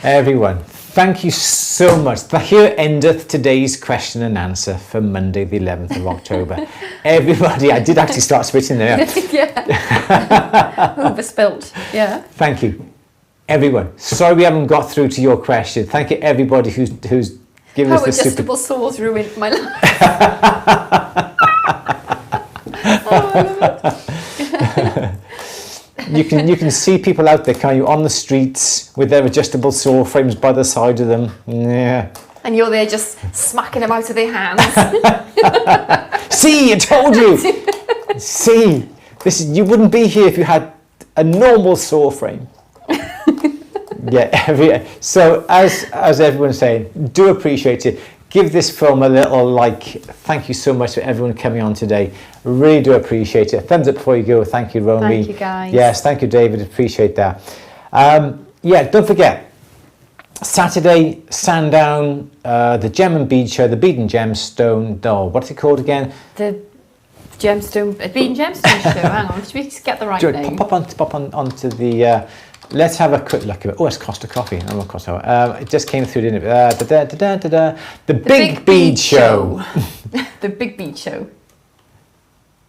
A: Everyone, thank you so much. Here endeth today's question and answer for Monday, the 11th of October. Everybody, I did actually start spitting there.
B: Yeah. Overspilt. Yeah.
A: Thank you. Everyone, sorry we haven't got through to your question. Thank you, everybody who's given us this
B: adjustable saws ruined my life. Oh, I love it.
A: You can see people out there, can't you, on the streets with their adjustable saw frames by the side of them. Yeah.
B: And you're there just smacking them out of their hands.
A: See, I told you. See, you wouldn't be here if you had a normal saw frame. Yeah. So as everyone's saying, do appreciate it. Give this film a little like. Thank you so much for everyone coming on today. Really do appreciate it. Thumbs up before you go. Thank you, Romy.
B: Thank you, guys.
A: Yes, thank you, David. Appreciate that. Yeah, don't forget. Saturday, Sandown, the Gem and Bead Show, the Bead and Gemstone. Oh, what's it called again?
B: The Gemstone, Bead and Gemstone Show. Hang on, should we get the right name?
A: Pop onto the. Let's have a quick look at it. Oh, it's Costa Coffee. It just came through, didn't it? The Big Bead Show.
B: The Big Bead Show.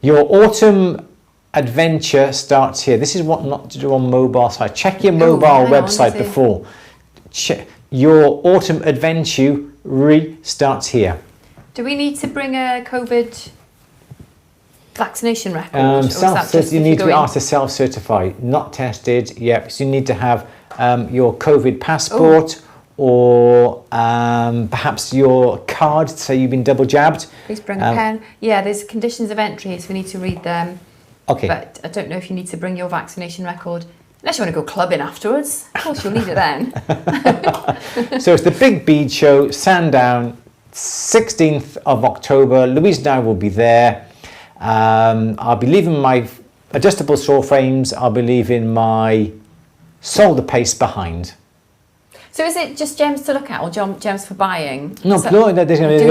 A: Your autumn adventure starts here. This is what not to do on mobile site. Check your mobile website before. Your autumn adventure restarts here.
B: Do we need to bring a COVID vaccination record?
A: You need to be asked to self-certify, not tested. Yeah, so you need to have your COVID passport or perhaps your card to say you've been double jabbed.
B: Please bring a pen. Yeah, there's conditions of entry, so we need to read them.
A: Okay.
B: But I don't know if you need to bring your vaccination record. Unless you want to go clubbing afterwards. Of course, you'll need it then.
A: So it's the Big Bead Show, Sandown, 16th of October. Louise and I will be there. I'll be leaving my adjustable saw frames. I'll be leaving my solder paste behind.
B: So is it just gems to look at or gems for buying?
A: No, there's going to be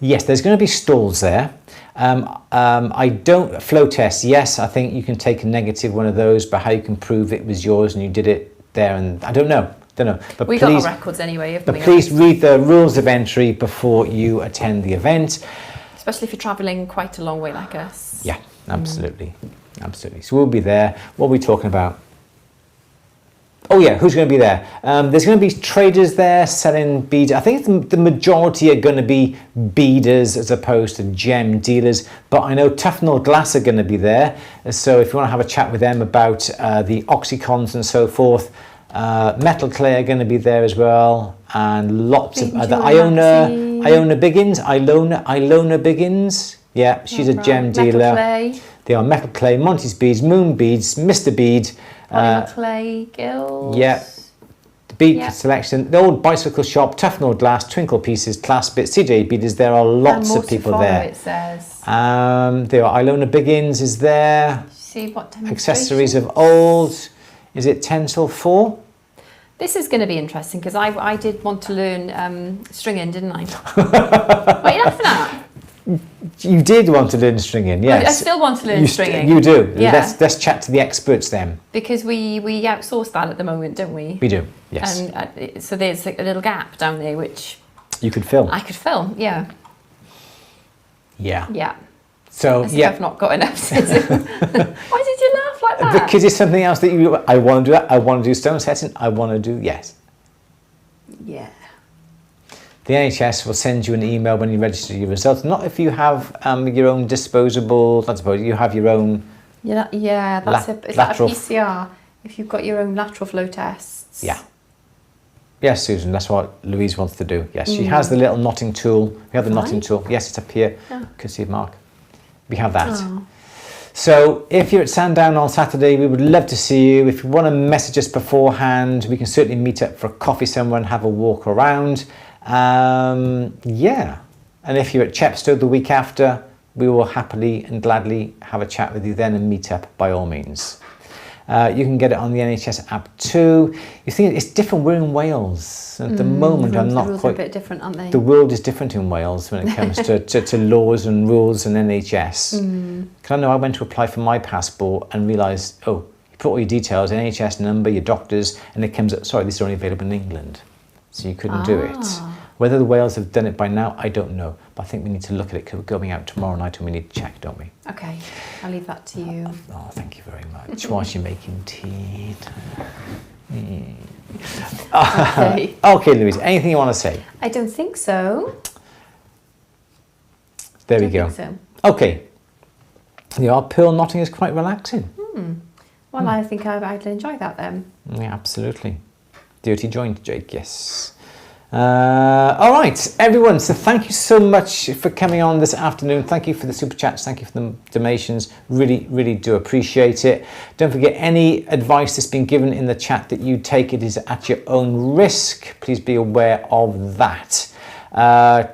A: yes, there's going to be stalls there. I don't flow test. Yes, I think you can take a negative one of those, but how you can prove it was yours and you did it there, and I don't know. But
B: we got our records anyway.
A: But please read the rules of entry before you attend the event.
B: Especially if you're travelling quite a long way like us.
A: Yeah, absolutely, absolutely. So we'll be there. What are we talking about? Oh yeah, who's going to be there? There's going to be traders there selling beads. I think the majority are going to be beaders as opposed to gem dealers. But I know Tufnell Glass are going to be there. So if you want to have a chat with them about the oxycons and so forth, Metal Clay are going to be there as well, and lots of other Ilona Biggins. Yeah, she's a gem dealer.
B: Clay.
A: They are Metal Clay, Monty's Beads, Moon Beads, Mr. Bead.
B: Clay Gills.
A: Yeah, the bead selection, the old bicycle shop, Tufnell Glass, Twinkle Pieces, Class Bits, CJ Beaders. There are lots of people there.
B: It says.
A: There are Ilona Biggins is there.
B: See what
A: accessories of old. Is it 10 till 4?
B: This is going to be interesting because I did want to learn stringing, didn't I? What are you laughing at?
A: You did want to learn stringing, yes.
B: I still want to learn stringing.
A: You do.
B: Yeah.
A: Let's chat to the experts then.
B: Because we outsource that at the moment, don't we?
A: We do, yes.
B: And so there's like a little gap down there which
A: you could fill.
B: I could fill, yeah.
A: Yeah.
B: Yeah.
A: So
B: I've not got enough. Why did you laugh like that?
A: Because it's something else that I want to do. I want to do stone setting. I want to do
B: Yeah.
A: The NHS will send you an email when you register your results. Not if you have your own disposable. I suppose you have your own.
B: Yeah, that's is that a PCR? If you've got your own lateral flow tests.
A: Yeah. Yes, Susan, that's what Louise wants to do. Yes, she has the little knotting tool. We have the knotting tool. Yes, it's up here. You can see it, Mark. We have that. Oh. So if you're at Sandown on Saturday, we would love to see you. If you want to message us beforehand, we can certainly meet up for a coffee somewhere and have a walk around. Yeah. And if you're at Chepstow the week after, we will happily and gladly have a chat with you then and meet up by all means. You can get it on the NHS app too. You see, it's different. We're in Wales. At the moment, I'm not quite...
B: The rules are a bit different, aren't they?
A: The world is different in Wales when it comes to laws and rules and NHS. Because I know I went to apply for my passport and realised, you put all your details, NHS number, your doctors, and it comes up, sorry, this is only available in England. So you couldn't do it. Whether the Wales have done it by now, I don't know. But I think we need to look at it because we're going out tomorrow night and we need to check, don't we?
B: Okay, I'll leave that to you.
A: Oh, thank you very much. Whilst you're making tea. Okay, Louise, anything you want to say?
B: I don't think so.
A: There we go.
B: So.
A: Okay. The pearl knotting is quite relaxing.
B: Well, I think I'd enjoy that then.
A: Yeah, absolutely. Dirty joint, Jake, yes. All right, everyone, so thank you so much for coming on this afternoon. Thank you for the super chats. Thank you for the donations. Really, really do appreciate it. Don't forget, any advice that's been given in the chat that you take, it is at your own risk. Please be aware of that.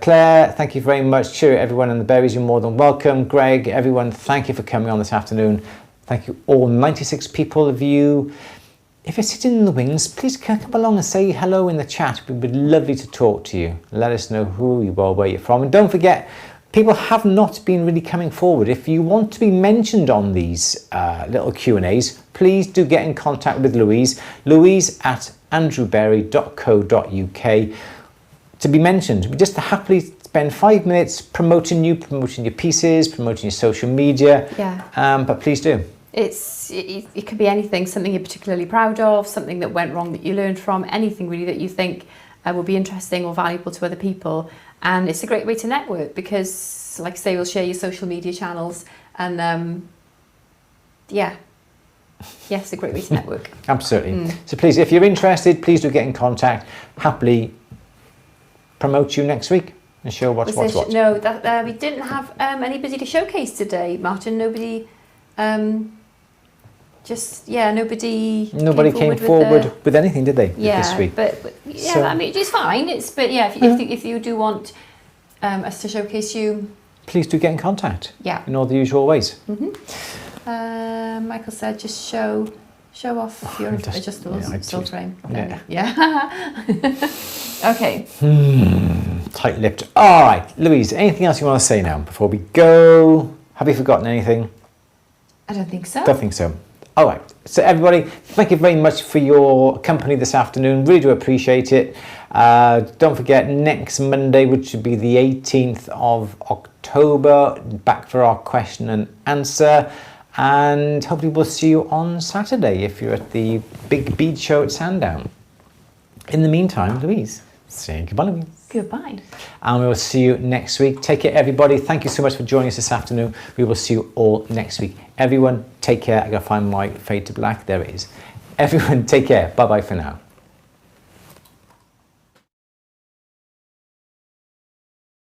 A: Claire, thank you very much. Cheerio, everyone, and the berries, you're more than welcome. Greg, everyone, thank you for coming on this afternoon. Thank you all, 96 people of you. If you're sitting in the wings, please come along and say hello in the chat. It would be lovely to talk to you. Let us know who you are, where you're from. And don't forget, people have not been really coming forward. If you want to be mentioned on these little Q&As, please do get in contact with Louise. Louise at andrewberry.co.uk to be mentioned. We just happily spend 5 minutes promoting your pieces, promoting your social media.
B: Yeah.
A: But please do.
B: It could be anything, something you're particularly proud of, something that went wrong that you learned from, anything really that you think will be interesting or valuable to other people. And it's a great way to network because, like I say, we'll share your social media channels and yeah. Yes, a great way to network.
A: Absolutely. So please, if you're interested, please do get in contact. Happily promote you next week and show what's what.
B: No, we didn't have anybody to showcase today, Martin. Nobody, nobody came forward with anything, did they? This week? But yeah, so, I mean, it's fine. If you do want us to showcase you,
A: please do get in contact.
B: Yeah,
A: in all the usual ways.
B: Michael said, just show off your adjustable still frame.
A: Yeah.
B: Okay.
A: Tight-lipped. All right, Louise. Anything else you want to say now before we go? Have you forgotten anything?
B: I don't think so.
A: Don't think so. All right. So everybody, thank you very much for your company this afternoon. Really do appreciate it. Don't forget, next Monday, which should be the 18th of October, back for our question and answer. And hopefully we'll see you on Saturday if you're at the big bead show at Sandown. In the meantime, Louise, say goodbye, Louise.
B: Goodbye.
A: And we will see you next week. Take care, everybody. Thank you so much for joining us this afternoon. We will see you all next week. Everyone, take care. I gotta find my fade to black. There it is. Everyone, take care. Bye-bye for now.